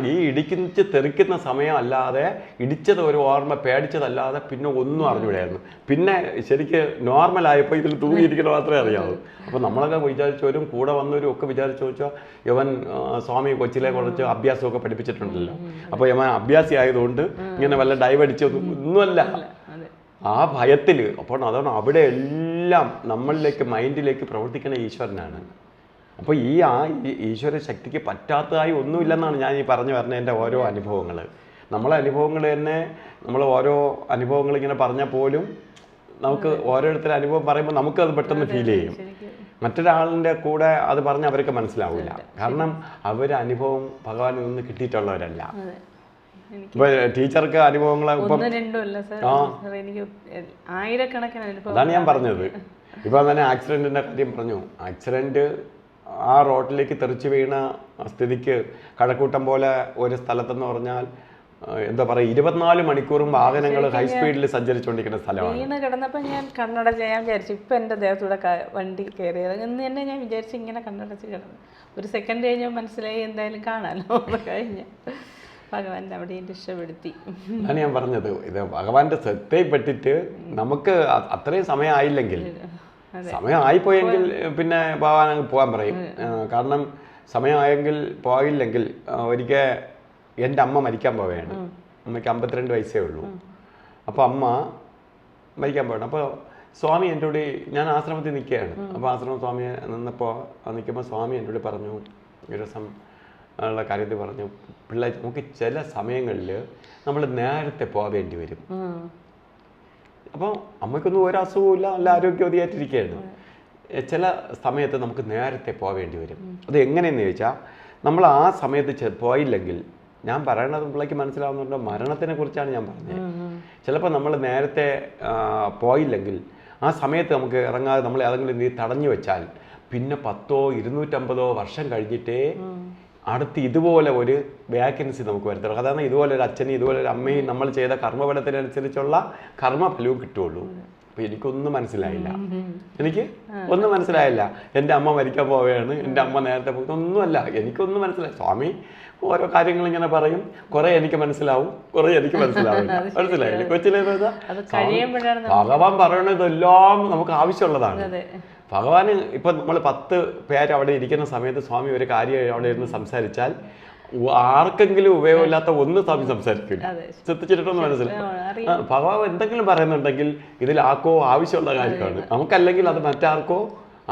ഈ ഇടിക്കുന്ന തെറിക്കുന്ന സമയം അല്ലാതെ, ഇടിച്ചത് ഒരു ഓർമ്മ, പേടിച്ചതല്ലാതെ പിന്നെ ഒന്നും അറിഞ്ഞൂടായിരുന്നു. പിന്നെ ശരിക്ക് നോർമലായപ്പോൾ ഇതിൽ തൂങ്ങിയിരിക്കണം മാത്രമേ അറിയാവൂ. അപ്പോൾ നമ്മളൊക്കെ വിചാരിച്ചവരും കൂടെ വന്നവരും ഒക്കെ വിചാരിച്ചു വെച്ചാൽ ഇവൻ സ്വാമി കൊച്ചിലെ കുറച്ച് അഭ്യാസമൊക്കെ പഠിപ്പിച്ചിട്ടുണ്ടല്ലോ, അപ്പോൾ ഇവൻ അഭ്യാസി ആയതുകൊണ്ട് ഇങ്ങനെ വല്ല ഒന്നുമല്ല. ആ ഭയത്തിൽ. അപ്പോൾ അതാണ് അവിടെ എല്ലാം നമ്മളിലേക്ക് മൈൻഡിലേക്ക് പ്രവർത്തിക്കുന്ന ഈശ്വരനാണ്. അപ്പോൾ ഈ ഈശ്വര ശക്തിക്ക് പറ്റാത്തതായി ഒന്നുമില്ലെന്നാണ് ഞാൻ ഈ പറഞ്ഞു വരുന്നത്. എൻ്റെ ഓരോ അനുഭവങ്ങൾ, നമ്മളെ അനുഭവങ്ങൾ തന്നെ, നമ്മൾ ഓരോ അനുഭവങ്ങൾ ഇങ്ങനെ പറഞ്ഞാൽ പോലും നമുക്ക് ഓരോരുത്തരുടെ അനുഭവം പറയുമ്പോൾ നമുക്കത് പെട്ടെന്ന് ഫീൽ ചെയ്യും. മറ്റൊരാളിൻ്റെ കൂടെ അത് പറഞ്ഞാൽ അവർക്ക് മനസ്സിലാവില്ല. കാരണം അനുഭവം ഭഗവാനിൽ നിന്ന് കിട്ടിയിട്ടുള്ളവരല്ല. ഇപ്പൊ ടീച്ചർക്ക് അനുഭവങ്ങൾ അതാണ് ഞാൻ പറഞ്ഞത്. ഇപ്പൊ തന്നെ ആക്സിഡന്റിന്റെ കാര്യം പറഞ്ഞു. ആക്സിഡന്റ് ആ റോഡിലേക്ക് തെറിച്ച് വീണ സ്ഥിതിക്ക് കഴക്കൂട്ടം പോലെ ഒരു സ്ഥലത്തെന്ന് പറഞ്ഞാൽ എന്താ പറയുക, 24 മണിക്കൂറും വാഹനങ്ങൾ ഹൈസ്പീഡിൽ സഞ്ചരിച്ചുകൊണ്ടിരിക്കുന്ന സ്ഥലമാണ്. വീണ് കിടന്നപ്പോൾ ഞാൻ കണ്ണടച്ച് ഞാൻ വിചാരിച്ചു ഇപ്പം എൻ്റെ ദേഹത്തൂടെ വണ്ടി കയറിയത് എന്ന് തന്നെ ഞാൻ വിചാരിച്ചു. ഇങ്ങനെ കണ്ണടച്ച് കിടന്നു. ഒരു സെക്കൻഡ് കഴിഞ്ഞാൽ മനസ്സിലായി എന്തായാലും കാണാമല്ലോ. കഴിഞ്ഞ് ഭഗവാൻ അവിടെയും രക്ഷപ്പെടുത്തി. അതാണ് ഞാൻ പറഞ്ഞത്. ഇത് ഭഗവാന്റെ ശ്രദ്ധയിൽപ്പെട്ടിട്ട് നമുക്ക് അത്രയും സമയമായില്ലെങ്കിൽ, സമയമായിപ്പോയെങ്കിൽ പിന്നെ ഭഗവാൻ അങ്ങ് പോകാൻ പറയും. കാരണം സമയമായെങ്കിൽ പോയില്ലെങ്കിൽ, ഒരിക്കൽ എൻ്റെ അമ്മ മരിക്കാൻ പോവുകയാണ്. അമ്മയ്ക്ക് 52 വയസ്സേ ഉള്ളൂ. അപ്പോൾ അമ്മ മരിക്കാൻ പോവുകയാണ്. അപ്പോൾ സ്വാമി എൻ്റെ കൂടെ, ഞാൻ ആശ്രമത്തിൽ നിൽക്കുകയാണ്. അപ്പോൾ ആശ്രമം സ്വാമിയെ നിൽക്കുമ്പോൾ സ്വാമി എൻ്റെ കൂടെ പറഞ്ഞു, ഒരു ദിവസം ഉള്ള കാര്യത്തിൽ പറഞ്ഞു, പിള്ളേർ നമുക്ക് ചില സമയങ്ങളിൽ നമ്മൾ നേരത്തെ പോവേണ്ടി വരും. അപ്പോൾ അമ്മയ്ക്കൊന്നും ഒരു അസുഖമില്ല, നല്ല ആരോഗ്യവതിയായിട്ടിരിക്കുകയാണ്. ചില സമയത്ത് നമുക്ക് നേരത്തെ പോവേണ്ടി വരും. അത് എങ്ങനെയെന്ന് ചോദിച്ചാൽ, നമ്മൾ ആ സമയത്ത് പോയില്ലെങ്കിൽ, ഞാൻ പറയണത് പിള്ളേക്ക് മനസ്സിലാവുന്നുണ്ടോ, മരണത്തിനെ കുറിച്ചാണ് ഞാൻ പറഞ്ഞത്. ചിലപ്പോൾ നമ്മൾ നേരത്തെ പോയില്ലെങ്കിൽ ആ സമയത്ത് നമുക്ക് ഇറങ്ങാതെ നമ്മൾ ഏതെങ്കിലും നീ തടഞ്ഞു വെച്ചാൽ പിന്നെ 10 250 വർഷം കഴിഞ്ഞിട്ടേ അടുത്ത് ഇതുപോലെ ഒരു വേക്കൻസി നമുക്ക് വരുത്തുള്ളൂ. അതാണ് ഇതുപോലെ ഒരു അച്ഛനും ഇതുപോലെ ഒരു അമ്മയും നമ്മൾ ചെയ്ത കർമ്മഫലത്തിനനുസരിച്ചുള്ള കർമ്മഫലവും കിട്ടുള്ളൂ. അപ്പോൾ എനിക്കൊന്നും മനസ്സിലായില്ല. ഒന്നും മനസ്സിലായില്ല. എൻ്റെ അമ്മ മരിക്കാൻ പോവുകയാണ്, എൻ്റെ അമ്മ നേരത്തെ പോയി, ഒന്നുമല്ല, എനിക്കൊന്നും മനസ്സിലായി. സ്വാമി ഓരോ കാര്യങ്ങൾ ഇങ്ങനെ പറയും, കുറെ എനിക്ക് മനസ്സിലാവും, കുറെ എനിക്ക് മനസ്സിലാവില്ല. മനസ്സിലായില്ലേ? കൊച്ചിലെ ഭഗവാൻ പറയണതെല്ലാം നമുക്ക് ആവശ്യമുള്ളതാണ്. ഭഗവാന് ഇപ്പൊ നമ്മൾ 10 പേര് അവിടെ ഇരിക്കുന്ന സമയത്ത് സ്വാമി ഒരു കാര്യം അവിടെ ഇരുന്ന് സംസാരിച്ചാൽ ആർക്കെങ്കിലും ഉപയോഗമില്ലാത്ത ഒന്ന് സ്വാമി സംസാരിക്കില്ല. ശ്രദ്ധിച്ചിട്ടൊന്നും മനസ്സിലായി. ഭഗവാൻ എന്തെങ്കിലും പറയുന്നുണ്ടെങ്കിൽ ഇതിൽ ആർക്കോ ആവശ്യമുള്ള കാര്യമാണ്, നമുക്കല്ലെങ്കിൽ അത് മറ്റാർക്കോ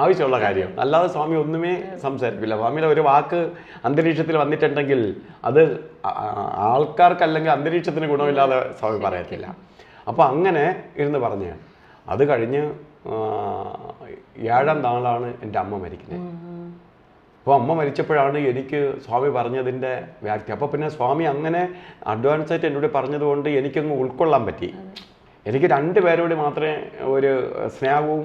ആവശ്യമുള്ള കാര്യം. അല്ലാതെ സ്വാമി ഒന്നുമേ സംസാരിക്കില്ല. സ്വാമിയുടെ ഒരു വാക്ക് അന്തരീക്ഷത്തിൽ വന്നിട്ടുണ്ടെങ്കിൽ അത് ആൾക്കാർക്കല്ലെങ്കിൽ അന്തരീക്ഷത്തിന് ഗുണമില്ലാതെ സ്വാമി പറയത്തില്ല. അപ്പോൾ അങ്ങനെ ഇരുന്ന് പറഞ്ഞു. അത് കഴിഞ്ഞ് 7ാം നാളാണ് എൻ്റെ അമ്മ മരിക്കുന്നത്. അപ്പോൾ അമ്മ മരിച്ചപ്പോഴാണ് എനിക്ക് സ്വാമി പറഞ്ഞതിൻ്റെ വ്യാപ്തി. അപ്പോൾ പിന്നെ സ്വാമി അങ്ങനെ അഡ്വാൻസായിട്ട് എന്നോട് പറഞ്ഞതുകൊണ്ട് എനിക്കങ്ങ് ഉൾക്കൊള്ളാൻ പറ്റി. എനിക്ക് 2 പേരോട് മാത്രമേ ഒരു സ്നേഹവും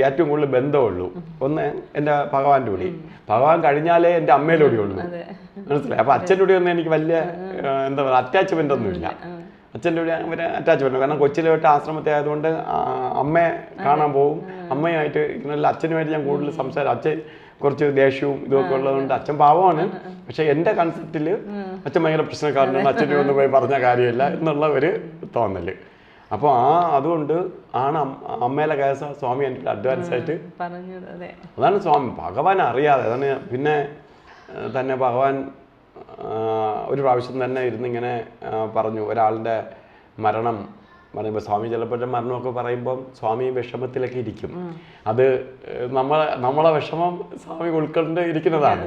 ഏറ്റവും കൂടുതൽ ബന്ധമുള്ളൂ. ഒന്ന് എൻ്റെ ഭഗവാന്റെ കൂടി, ഭഗവാൻ കഴിഞ്ഞാലേ എൻ്റെ അമ്മയിലൂടെ ഉള്ളൂ. മനസ്സിലായി? അപ്പോൾ അച്ഛൻ്റെ കൂടി ഒന്നും എനിക്ക് വലിയ എന്താ പറയുക അറ്റാച്ച്മെൻ്റ് ഒന്നുമില്ല. അച്ഛൻ്റെ കൂടി ഒരു അറ്റാച്ച്മെൻറ്റ്, കാരണം കൊച്ചിലോട്ട് ആശ്രമത്തെ ആയതുകൊണ്ട് അമ്മയെ കാണാൻ പോകും, അമ്മയായിട്ട് ഇങ്ങനെയുള്ള അച്ഛനുമായിട്ട് ഞാൻ കൂടുതൽ സംസാരം. അച്ഛൻ കുറച്ച് ദേഷ്യവും ഇതൊക്കെ ഉള്ളതുകൊണ്ട് അച്ഛൻ പാവമാണ്, പക്ഷെ എൻ്റെ കൺസെപ്റ്റിൽ അച്ഛൻ ഭയങ്കര പ്രശ്നക്കാരനാണ്, അച്ഛനെ ഒന്നും പോയി പറഞ്ഞ കാര്യമില്ല എന്നുള്ള ഒരു തോന്നൽ. അപ്പോൾ അതുകൊണ്ട് ആണ് അമ്മയിലെ കേസ സ്വാമി എൻ്റെ അഡ്വാൻസ് ആയിട്ട് പറഞ്ഞത്. അതാണ് സ്വാമി ഭഗവാൻ അറിയാതെ. അതാണ് പിന്നെ തന്നെ ഭഗവാൻ ഒരു പ്രാവശ്യം തന്നെ ഇരുന്നിങ്ങനെ പറഞ്ഞു, ഒരാളുടെ മരണം പറയുമ്പോൾ സ്വാമി ചിലപ്പോഴത്തെ മരണമൊക്കെ പറയുമ്പം സ്വാമി വിഷമത്തിലൊക്കെ ഇരിക്കും. അത് നമ്മളെ വിഷമം സ്വാമി ഉൾക്കൊണ്ട് ഇരിക്കുന്നതാണ്.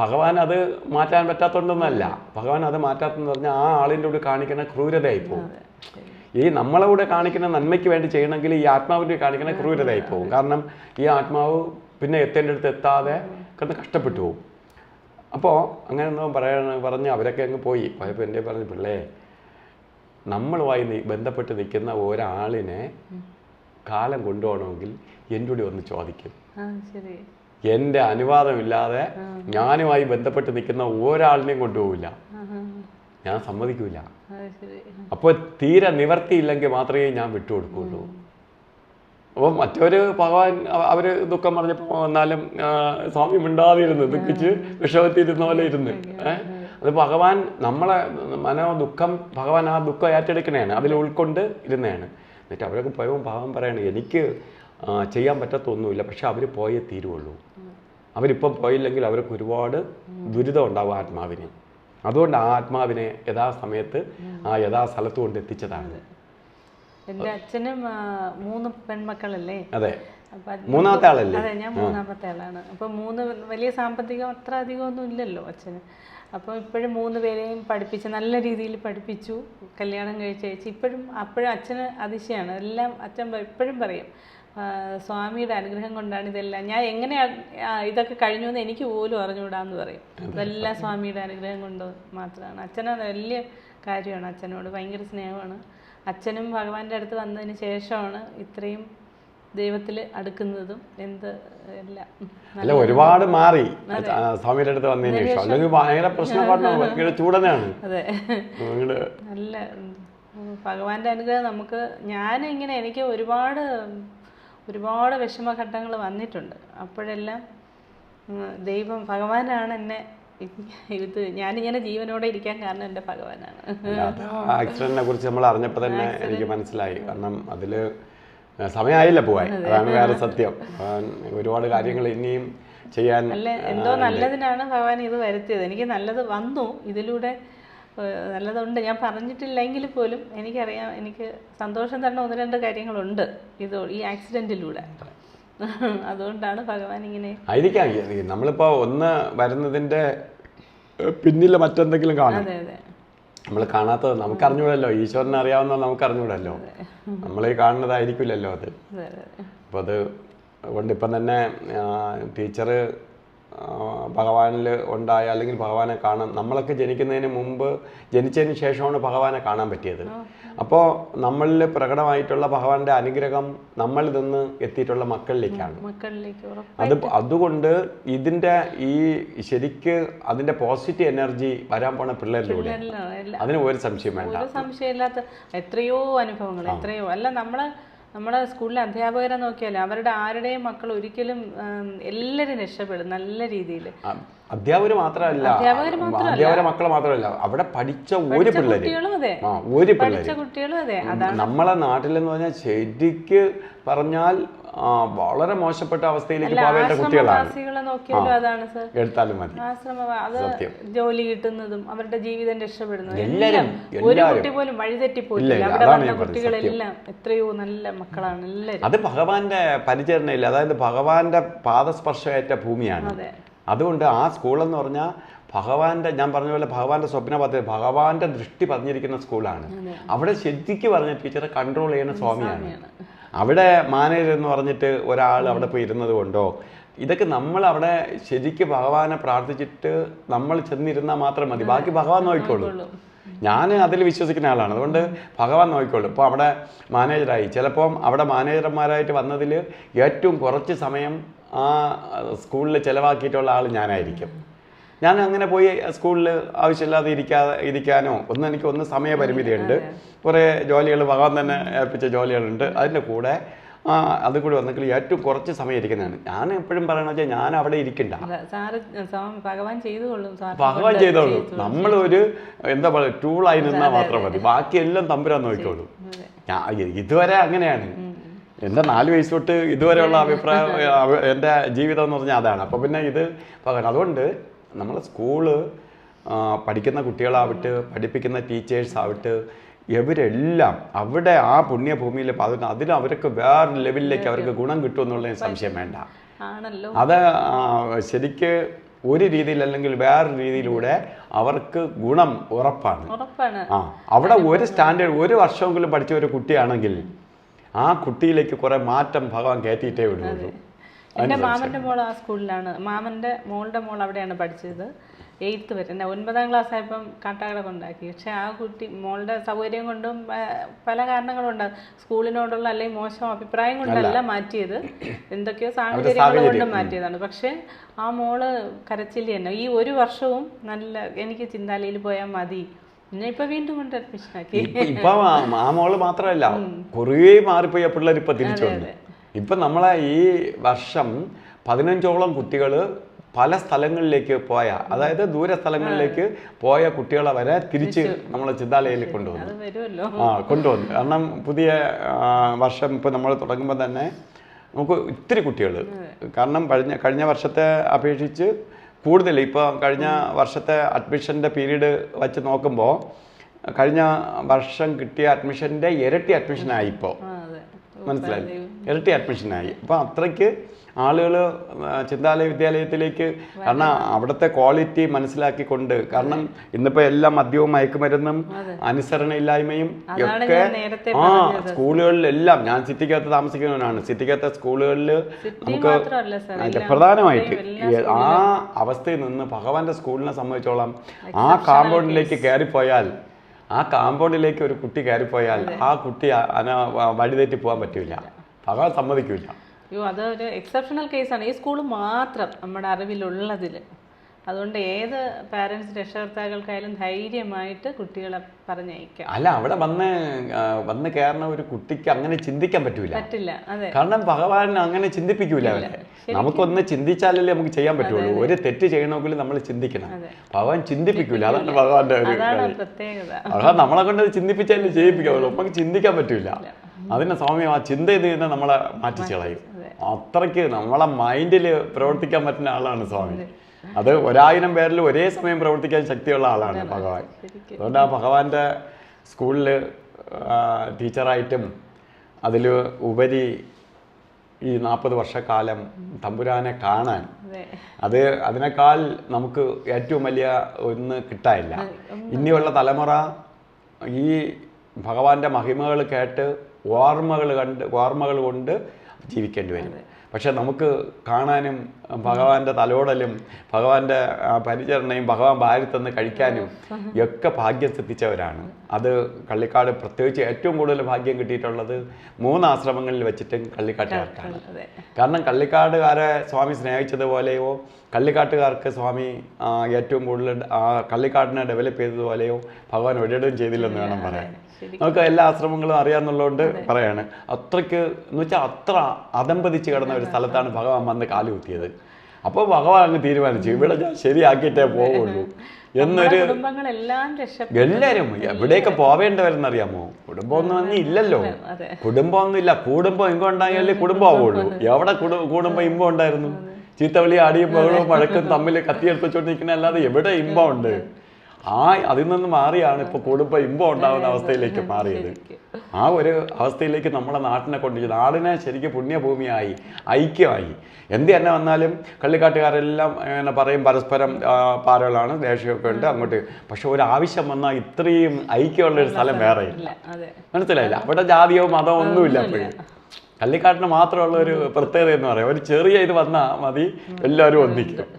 ഭഗവാൻ അത് മാറ്റാൻ പറ്റാത്തതുകൊണ്ടൊന്നല്ല. ഭഗവാൻ അത് മാറ്റാത്തെന്ന് പറഞ്ഞാൽ ആ ആളിൻ്റെ കൂടെ കാണിക്കുന്ന ക്രൂരതയായി പോകും. ഈ നമ്മളെ കൂടെ കാണിക്കുന്ന നന്മയ്ക്ക് വേണ്ടി ചെയ്യണമെങ്കിൽ ഈ ആത്മാവിൻ്റെ കാണിക്കുന്ന ക്രൂരതയായി പോകും. കാരണം ഈ ആത്മാവ് പിന്നെ എത്തേണ്ടടുത്ത് എത്താതെ കിടന്ന് കഷ്ടപ്പെട്ടു പോകും. അപ്പോൾ അങ്ങനെ ഒന്നും പറഞ്ഞ് അവരൊക്കെ അങ്ങ് പോയപ്പോൾ എൻ്റെ പറഞ്ഞു, പിള്ളേ, നമ്മളുമായി ബന്ധപ്പെട്ട് നിൽക്കുന്ന ഒരാളിനെ കാലം കൊണ്ടുപോകണമെങ്കിൽ എൻ്റെ കൂടി ഒന്ന് ചോദിക്കും. എൻ്റെ അനുവാദമില്ലാതെ ഞാനുമായി ബന്ധപ്പെട്ട് നിൽക്കുന്ന ഒരാളിനെയും കൊണ്ടുപോകില്ല, ഞാൻ സമ്മതിക്കൂല. അപ്പോൾ തീരെ നിവർത്തിയില്ലെങ്കിൽ മാത്രമേ ഞാൻ വിട്ടുകൊടുക്കുള്ളൂ. അപ്പോൾ മറ്റൊരു ഭഗവാൻ അവർ ദുഃഖം പറഞ്ഞപ്പോൾ വന്നാലും സ്വാമി മിണ്ടാതിരുന്ന് ദുഃഖിച്ച് വിഷമത്തിരുന്ന പോലെ ഇരുന്ന്. അത് ഭഗവാൻ നമ്മളെ ദുഃഖം ഭഗവാൻ ആ ദുഃഖം ഏറ്റെടുക്കണേണ്, അതിൽ ഉൾക്കൊണ്ട് ഇരുന്നതാണ്. എന്നിട്ട് അവരൊക്കെ പോയപ്പോൾ ഭഗവാൻ പറയാണ്, എനിക്ക് ചെയ്യാൻ പറ്റത്തൊന്നുമില്ല, പക്ഷെ അവർ പോയേ തീരുള്ളൂ. അവരിപ്പം പോയില്ലെങ്കിൽ അവർക്ക് ഒരുപാട് ദുരിതം ഉണ്ടാവും ആത്മാവിന്. അതുകൊണ്ട് ആ ആത്മാവിനെ യഥാസമയത്ത് ആ യഥാസ്ഥലത്ത് കൊണ്ട് എത്തിച്ചതാണ്. എൻ്റെ അച്ഛനും 3 പെൺമക്കളല്ലേ? അതെ, മൂന്നാമത്തെ ആളല്ലേ? അതെ, ഞാൻ 3ാമത്തെ ആളാണ്. അപ്പോൾ 3 വലിയ സാമ്പത്തികം അത്ര അധികമൊന്നും ഇല്ലല്ലോ അച്ഛന്. അപ്പോൾ ഇപ്പോഴും 3 പേരെയും പഠിപ്പിച്ച് നല്ല രീതിയിൽ പഠിപ്പിച്ചു, കല്യാണം കഴിച്ചയച്ച്. അപ്പോഴും അച്ഛന് അതിശയമാണ്. എല്ലാം അച്ഛൻ ഇപ്പോഴും പറയും, സ്വാമിയുടെ അനുഗ്രഹം കൊണ്ടാണ് ഇതെല്ലാം. ഞാൻ എങ്ങനെ ഇതൊക്കെ കഴിഞ്ഞു എന്ന് എനിക്ക് പോലും അറിഞ്ഞുകൂടാന്ന് പറയും. ഇതെല്ലാം സ്വാമിയുടെ അനുഗ്രഹം കൊണ്ട് മാത്രമാണ്. അച്ഛനത് വലിയ കാര്യമാണ്. അച്ഛനോട് ഭയങ്കര സ്നേഹമാണ്. അച്ഛനും ഭഗവാന്റെ അടുത്ത് വന്നതിന് ശേഷമാണ് ഇത്രയും ദൈവത്തിൽ അടുക്കുന്നതും അല്ല, ഒരുപാട് മാറി സ്വാമിയുടെ അടുത്ത് വന്നതിന് ശേഷം. അല്ലെങ്കിൽ ഭയങ്കര പ്രശ്നമാണ്, ചൂടനാണ്. അതെ, നല്ല ഭഗവാന്റെ അനുഗ്രഹം നമുക്ക്. എനിക്ക് ഒരുപാട് വിഷമഘട്ടങ്ങൾ വന്നിട്ടുണ്ട്. അപ്പോഴെല്ലാം ദൈവം ഭഗവാനാണ് എന്നെ ഞാനിങ്ങനെ ജീവനോടെ ഇരിക്കാൻ കാരണം എൻ്റെ ഭഗവാനാണ്. ആക്സിഡന്റിനെ കുറിച്ച് നമ്മൾ അറിഞ്ഞപ്പോൾ തന്നെ എനിക്ക് മനസ്സിലായി. കാരണം അതില് സമയമായില്ല പോവാൻ, അതാണ് വേറെ സത്യം. ഒരുപാട് കാര്യങ്ങൾ ഇനിയും ചെയ്യാൻ. എന്തോ നല്ലതിനാണ് ഭഗവാൻ ഇത് വരുത്തിയത്. എനിക്ക് നല്ലത് വന്നു, ഇതിലൂടെ നല്ലതുണ്ട്. ഞാൻ പറഞ്ഞിട്ടില്ലെങ്കിൽ പോലും എനിക്കറിയാം, എനിക്ക് സന്തോഷം തരുന്ന 1-2 കാര്യങ്ങളുണ്ട് ഈ ആക്സിഡന്റിലൂടെ. അതുകൊണ്ടാണ് ഭഗവാൻ ഇങ്ങനെ ആയിരിക്കാം. നമ്മളിപ്പോൾ ഒന്ന് വരുന്നതിൻ്റെ പിന്നിൽ മറ്റെന്തെങ്കിലും കാണും. നമ്മൾ കാണാത്തത് നമുക്കറിഞ്ഞൂടല്ലോ, ഈശ്വരനെ അറിയാവുന്ന നമുക്കറിഞ്ഞൂടല്ലോ, നമ്മളീ കാണുന്നതായിരിക്കില്ലല്ലോ അത്. അപ്പോൾ അത് കൊണ്ട് ഇപ്പം തന്നെ ടീച്ചറ് ഭഗവാനിൽ ഉണ്ടായ, അല്ലെങ്കിൽ ഭഗവാനെ കാണാൻ നമ്മളൊക്കെ ജനിച്ചതിന് ശേഷമാണ് ഭഗവാനെ കാണാൻ പറ്റിയത്. അപ്പോൾ നമ്മളിൽ പ്രകടമായിട്ടുള്ള ഭഗവാന്റെ അനുഗ്രഹം നമ്മളിൽ നിന്ന് എത്തിയിട്ടുള്ള മക്കളിലേക്കാണ്. അതുകൊണ്ട് ഇതിൻ്റെ ശരിക്ക് അതിൻ്റെ പോസിറ്റീവ് എനർജി വരാൻ പോണ പിള്ളേരിലൂടെ, അതിന് ഒരു സംശയം വേണ്ട. സംശയമില്ലാത്ത എത്രയോ അനുഭവങ്ങൾ, എത്രയോ അല്ല നമ്മള് നമ്മുടെ സ്കൂളിലെ അധ്യാപകരെ നോക്കിയാലും അവരുടെ ആരുടെയും മക്കൾ ഒരിക്കലും എല്ലാവരും രക്ഷപ്പെടും നല്ല രീതിയിൽ. അധ്യാപകർ മാത്രമല്ല, അധ്യാപകരെ മക്കൾ മാത്രമല്ല, അവിടെ പഠിച്ച ഒരു കുട്ടികളും അതെ, പഠിച്ച കുട്ടികളും അതെ. നമ്മളെ നാട്ടിലെന്ന് പറഞ്ഞാൽ ശരിക്ക് പറഞ്ഞാൽ വളരെ മോശപ്പെട്ട അവസ്ഥയിലേക്ക് പോകേണ്ട കുട്ടികളാണ്. എടുത്താലും മതി, അത് ജോലി കിട്ടുന്നതും അവരുടെ ജീവിതം രക്ഷപ്പെടുന്നതും എല്ലാം ഒരു കുട്ടി പോലും വഴിതെറ്റിപ്പോയില്ല. അവിടെ വന്ന കുട്ടികളെല്ലാം എത്രയോ നല്ല മക്കളാണ് എല്ലാവരും. അത് ഭഗവാന്റെ പരിചരണയില്ല, അതായത് ഭഗവാന്റെ പാദസ്പർശമേറ്റ ഭൂമിയാണ്. അതുകൊണ്ട് ആ സ്കൂളെന്ന് പറഞ്ഞാൽ ഭഗവാന്റെ, ഞാൻ പറഞ്ഞ പോലെ ഭഗവാന്റെ സ്വപ്ന പദ്ധതി, ഭഗവാന്റെ ദൃഷ്ടി പതിഞ്ഞിരിക്കുന്ന സ്കൂളാണ്. അവിടെ ശരിക്ക് പറഞ്ഞ ടീച്ചറെ കൺട്രോൾ ചെയ്യുന്ന സ്വാമിയാണ്. അവിടെ മാനേജർ എന്ന് പറഞ്ഞിട്ട് ഒരാൾ അവിടെ പോയി ഇരുന്നത് കൊണ്ടോ, ഇതൊക്കെ നമ്മൾ അവിടെ ശരിക്ക് ഭഗവാനെ പ്രാർത്ഥിച്ചിട്ട് നമ്മൾ ചെന്നിരുന്നാൽ മാത്രം മതി, ബാക്കി ഭഗവാൻ നോക്കിക്കോളൂ. ഞാൻ അതിൽ വിശ്വസിക്കുന്ന ആളാണ്. അതുകൊണ്ട് ഭഗവാൻ നോക്കിക്കോളൂ. ഇപ്പോൾ അവിടെ മാനേജറായി, ചിലപ്പം അവിടെ മാനേജർമാരായിട്ട് വന്നതിൽ ഏറ്റവും കുറച്ച് സമയം ആ സ്കൂളിൽ ചിലവാക്കിയിട്ടുള്ള ആൾ ഞാനായിരിക്കും. ഞാൻ അങ്ങനെ പോയി സ്കൂളിൽ ആവശ്യമില്ലാതെ ഇരിക്കാനോ ഒന്നും എനിക്ക് സമയപരിമിതിയുണ്ട്. കുറേ ജോലികൾ ഭഗവാൻ തന്നെ ഏൽപ്പിച്ച ജോലികളുണ്ട്. അതിൻ്റെ കൂടെ അത് കൂടി വന്നെങ്കിൽ ഏറ്റവും കുറച്ച് സമയം ഇരിക്കുന്നതാണ്. ഞാൻ എപ്പോഴും പറയണ വെച്ചാൽ ഞാൻ അവിടെ ഇരിക്കണ്ട, ഭഗവാൻ ചെയ്തോളൂ. നമ്മളൊരു എന്താ പറയുക ടൂളായി നിന്നാൽ മാത്രം മതി, ബാക്കിയെല്ലാം തമ്പുരാൻ നോക്കിക്കോളൂ. ഇതുവരെ അങ്ങനെയാണ് എൻ്റെ 4 വയസ്സ് തൊട്ട് ഇതുവരെയുള്ള അഭിപ്രായം, എൻ്റെ ജീവിതം എന്ന് പറഞ്ഞാൽ അതാണ്. അപ്പോൾ പിന്നെ ഇത് അതുകൊണ്ട് നമ്മൾ സ്കൂള് പഠിക്കുന്ന കുട്ടികളാവട്ടെ, പഠിപ്പിക്കുന്ന ടീച്ചേഴ്സ് ആവട്ടെ, ഇവരെല്ലാം അവിടെ ആ പുണ്യഭൂമിയിൽ അതിന് അവർക്ക് വേറെ ലെവലിലേക്ക് അവർക്ക് ഗുണം കിട്ടുമെന്നുള്ള സംശയം വേണ്ട. അത് ശരിക്ക് ഒരു രീതിയിൽ അല്ലെങ്കിൽ വേറൊരു രീതിയിലൂടെ അവർക്ക് ഗുണം ഉറപ്പാണ്. അവിടെ ഒരു സ്റ്റാൻഡേർഡ് ഒരു വർഷമെങ്കിലും പഠിച്ച ഒരു കുട്ടിയാണെങ്കിൽ ആ കുട്ടിയിലേക്ക് കുറെ മാറ്റം ഭഗവാൻ കയറ്റിയിട്ടേ വിടുള്ളൂ. എൻ്റെ മാമൻ്റെ മോൾ ആ സ്കൂളിലാണ്, മാമൻ്റെ മോളുടെ മോൾ അവിടെയാണ് പഠിച്ചത് 8th വരെ. എന്നെ 9ാം ക്ലാസ് ആയപ്പം കാട്ടാക്കട കൊണ്ടാക്കി. പക്ഷെ ആ കുട്ടി മോളുടെ സൗകര്യം കൊണ്ടും പല കാരണങ്ങളുണ്ട്, സ്കൂളിനോടുള്ള അല്ലെങ്കിൽ മോശം അഭിപ്രായം കൊണ്ടല്ല മാറ്റിയത്, എന്തൊക്കെയോ സാഹചര്യങ്ങൾ കൊണ്ടും മാറ്റിയതാണ്. പക്ഷെ ആ മോള് കരച്ചില് തന്നെ ഈ ഒരു വർഷവും നല്ല എനിക്ക് ചിന്താലയിൽ പോയാൽ മതി, പിന്നെ ഇപ്പൊ വീണ്ടും കൊണ്ട് അഡ്മിഷൻ ആക്കി. ഇപ്പൊ ആ മോള് മാത്രമല്ല, കുറേ മാറിപ്പോയി പിള്ളേർ ഇപ്പൊ തിരിച്ചു വന്നു. ഇപ്പൊ നമ്മളെ ഈ വർഷം 15ഓളം കുട്ടികൾ പല സ്ഥലങ്ങളിലേക്ക് പോയ, അതായത് ദൂര സ്ഥലങ്ങളിലേക്ക് പോയ കുട്ടികളെ വരെ തിരിച്ച് നമ്മളെ ചിന്താലയിൽ കൊണ്ടുവന്നു. കാരണം പുതിയ വർഷം ഇപ്പൊ നമ്മൾ തുടങ്ങുമ്പോൾ തന്നെ നമുക്ക് ഇത്തിരി കുട്ടികൾ, കാരണം കഴിഞ്ഞ വർഷത്തെ അപേക്ഷിച്ച് കൂടുതൽ ഇപ്പോൾ കഴിഞ്ഞ വർഷത്തെ അഡ്മിഷൻ്റെ പീരീഡ് വെച്ച് നോക്കുമ്പോൾ കഴിഞ്ഞ വർഷം കിട്ടിയ അഡ്മിഷൻ്റെ ഇരട്ടി അഡ്മിഷനായി. ഇപ്പോൾ മനസ്സിലായി, ഇരട്ടി അഡ്മിഷനായി. അപ്പോൾ അത്രയ്ക്ക് ആളുകൾ ചിന്താലയ വിദ്യാലയത്തിലേക്ക്, കാരണം അവിടുത്തെ ക്വാളിറ്റി മനസ്സിലാക്കിക്കൊണ്ട്, കാരണം ഇന്നിപ്പോൾ എല്ലാം മദ്യവും മയക്കുമരുന്നും അനുസരണയില്ലായ്മയും ഒക്കെ സ്കൂളുകളിലെല്ലാം, ഞാൻ സിറ്റിക്കകത്ത് താമസിക്കുന്നവനാണ്, സിറ്റിക്കകത്തെ സ്കൂളുകളിൽ നമുക്ക് പ്രധാനമായിട്ട് ആ അവസ്ഥയിൽ നിന്ന് ഭഗവാന്റെ സ്കൂളിനെ സംബന്ധിച്ചോളം ആ കാമ്പൗണ്ടിലേക്ക് കയറിപ്പോയാൽ, ആ കാമ്പൗണ്ടിലേക്ക് ഒരു കുട്ടി കയറിപ്പോയാൽ ആ കുട്ടി വഴിതെറ്റി പോകാൻ പറ്റില്ല, ഭഗവാൻ സമ്മതിക്കില്ല. അതൊരു എക്സെപ്ഷണൽ കേസാണ് ഈ സ്കൂൾ മാത്രം നമ്മുടെ അറിവിലുള്ളതിൽ. അതുകൊണ്ട് ഏത് പാരൻസ് രക്ഷകർത്താക്കൾക്കായാലും ധൈര്യമായിട്ട് കുട്ടികളെ പറഞ്ഞയക്കാം. അല്ല, അവിടെ വന്ന് കയറുന്ന ഒരു കുട്ടിക്ക് അങ്ങനെ ചിന്തിക്കാൻ പറ്റില്ല. അതെ, കാരണം ഭഗവാൻ അങ്ങനെ ചിന്തിപ്പിക്കൂല. അവരെ നമുക്കൊന്ന് ചിന്തിച്ചാലല്ലേ നമുക്ക് ചെയ്യാൻ പറ്റുള്ളൂ. ഒരു തെറ്റ് ചെയ്യണമെങ്കിൽ നമ്മൾ ചിന്തിക്കണം, ഭഗവാൻ ചിന്തിപ്പിക്കൂല. അതാണ് ഭഗവാന്റെ ഒരു പ്രത്യേകത. ഭഗവാൻ നമ്മളെ കൊണ്ട് ചിന്തിപ്പിച്ചാലേ ചെയ്യിപ്പിക്കാവുള്ളൂ, നമുക്ക് ചിന്തിക്കാൻ പറ്റൂല. അതിന്റെ സ്വാമി ആ ചിന്ത ചെയ്ത് തന്നെ നമ്മളെ മാറ്റിച്ചളയും. അത്രയ്ക്ക് നമ്മളെ മൈൻഡിൽ പ്രവർത്തിക്കാൻ പറ്റുന്ന ആളാണ് സ്വാമി. അത് 1000 പേരിൽ ഒരേ സമയം പ്രവർത്തിക്കാൻ ശക്തിയുള്ള ആളാണ് ഭഗവാൻ. അതുകൊണ്ട് ആ ഭഗവാന്റെ സ്കൂളിൽ ടീച്ചറായിട്ടും അതിൽ ഉപരി ഈ 40 വർഷക്കാലം തമ്പുരാനെ കാണാൻ, അതിനേക്കാൾ നമുക്ക് ഏറ്റവും വലിയ ഒന്ന് കിട്ടാനില്ല. ഇനിയുള്ള തലമുറ ഈ ഭഗവാന്റെ മഹിമകൾ കേട്ട് ഓർമ്മകൾ കൊണ്ട് ജീവിക്കേണ്ടി വരും. പക്ഷെ നമുക്ക് കാണാനും ഭഗവാന്റെ തലോടലും ഭഗവാന്റെ പരിചരണയും ഭഗവാൻ ഭാര്യ തന്ന് കഴിക്കാനും ഒക്കെ ഭാഗ്യം സിദ്ധിച്ചവരാണ്. അത് കള്ളിക്കാട് പ്രത്യേകിച്ച് ഏറ്റവും കൂടുതൽ ഭാഗ്യം കിട്ടിയിട്ടുള്ളത് 3 ആശ്രമങ്ങളിൽ വെച്ചിട്ടും കള്ളിക്കാട്ടുകാർക്കാണ്. കാരണം കള്ളിക്കാടുകാരെ സ്വാമി സ്നേഹിച്ചതുപോലെയോ കള്ളിക്കാട്ടുകാർക്ക് സ്വാമി ഏറ്റവും കൂടുതൽ കള്ളിക്കാടിനെ ഡെവലപ്പ് ചെയ്തതുപോലെയോ ഭഗവാൻ ഒരിടവും ചെയ്തില്ലെന്ന് വേണം പറയാൻ. നമുക്ക് എല്ലാ ആശ്രമങ്ങളും അറിയാമെന്നുള്ളതുകൊണ്ട് പറയാണ്. അത്രയ്ക്ക് എന്ന് വെച്ചാൽ അത്ര അതമ്പതിച്ച് കിടന്ന ഒരു സ്ഥലത്താണ് ഭഗവാൻ വന്ന് കാലുകുത്തിയത്. അപ്പോൾ ഭഗവാൻ അങ്ങ് തീരുമാനിച്ചു ഇവിടെ ഞാൻ ശരിയാക്കിയിട്ടേ പോവുള്ളൂ എന്നൊരു. എല്ലാവരും എവിടെയൊക്കെ പോവേണ്ടവരെന്നറിയാമോ? കുടുംബമൊന്നും അന്ന് ഇല്ലല്ലോ, കുടുംബമൊന്നും ഇല്ല. കുടുംബം ഇമ്പം ഉണ്ടായാലേ കുടുംബം ആവുള്ളൂ. എവിടെ കുടുംബം ഇമ്പം ഉണ്ടായിരുന്നു? ചീത്തവിളി അടിയും ബഹളവും വഴക്കും തമ്മിൽ കത്തിയെടുത്തുകൊണ്ടിരിക്കുന്ന അല്ലാതെ എവിടെ ഇമ്പം ഉണ്ട്? അതിൽ നിന്ന് മാറിയാണ് ഇപ്പോൾ കുടുംബം ഇമ്പം ഉണ്ടാകുന്ന അവസ്ഥയിലേക്ക് മാറിയത്. ആ ഒരു അവസ്ഥയിലേക്ക് നമ്മളെ നാട്ടിനെ കൊണ്ടുപോയി. നാടിനെ ശരിക്കും പുണ്യഭൂമിയായി, ഐക്യമായി. എന്ത് തന്നെ വന്നാലും കള്ളിക്കാട്ടുകാരെല്ലാം എന്നെ പറയും പരസ്പരം പാരകളാണ്, ദേഷ്യമൊക്കെ ഉണ്ട് അങ്ങോട്ട്. പക്ഷെ ഒരു ആവശ്യം വന്നാൽ ഇത്രയും ഐക്യമുള്ളൊരു സ്ഥലം വേറെ ഇല്ല. മനസ്സിലായില്ല? അവിടെ ജാതിയോ മതമോ ഒന്നുമില്ല. അപ്പോഴും കള്ളിക്കാട്ടിന് മാത്രമുള്ള ഒരു പ്രത്യേകത എന്ന് പറയാം, ഒരു ചെറിയ ഇത് വന്നാൽ മതി എല്ലാവരും ഒന്നിക്കും.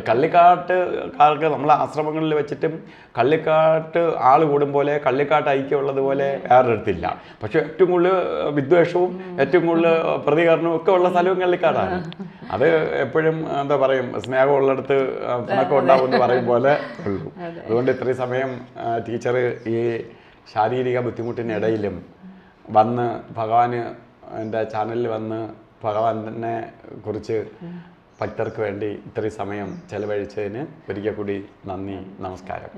കള്ളിക്കാട്ടുകാർക്ക് നമ്മളെ ആശ്രമങ്ങളിൽ വെച്ചിട്ടും കള്ളിക്കാട്ട് ആൾ കൂടും പോലെ കള്ളിക്കാട്ട് ഐക്യമുള്ളതുപോലെ വേറൊരിടത്തില്ല. പക്ഷെ ഏറ്റവും കൂടുതൽ വിദ്വേഷവും ഏറ്റവും കൂടുതൽ പ്രതികരണവും ഒക്കെ ഉള്ള സ്ഥലവും കള്ളിക്കാടാണ്. അത് എപ്പോഴും എന്താ പറയും, സ്നേഹമുള്ളിടത്ത് പിണക്കം ഉണ്ടാവും എന്ന് പറയും പോലെ ഉള്ളൂ. അതുകൊണ്ട് ഇത്രയും സമയം ടീച്ചർ ഈ ശാരീരിക ബുദ്ധിമുട്ടിനിടയിലും വന്ന് ഭഗവാന് എൻ്റെ ചാനലിൽ വന്ന് ഭഗവാനെ കുറിച്ച് ഭക്തർക്ക് വേണ്ടി ഇത്രയും സമയം ചെലവഴിച്ചതിന് ഒരിക്കൽ കൂടി നന്ദി, നമസ്കാരം.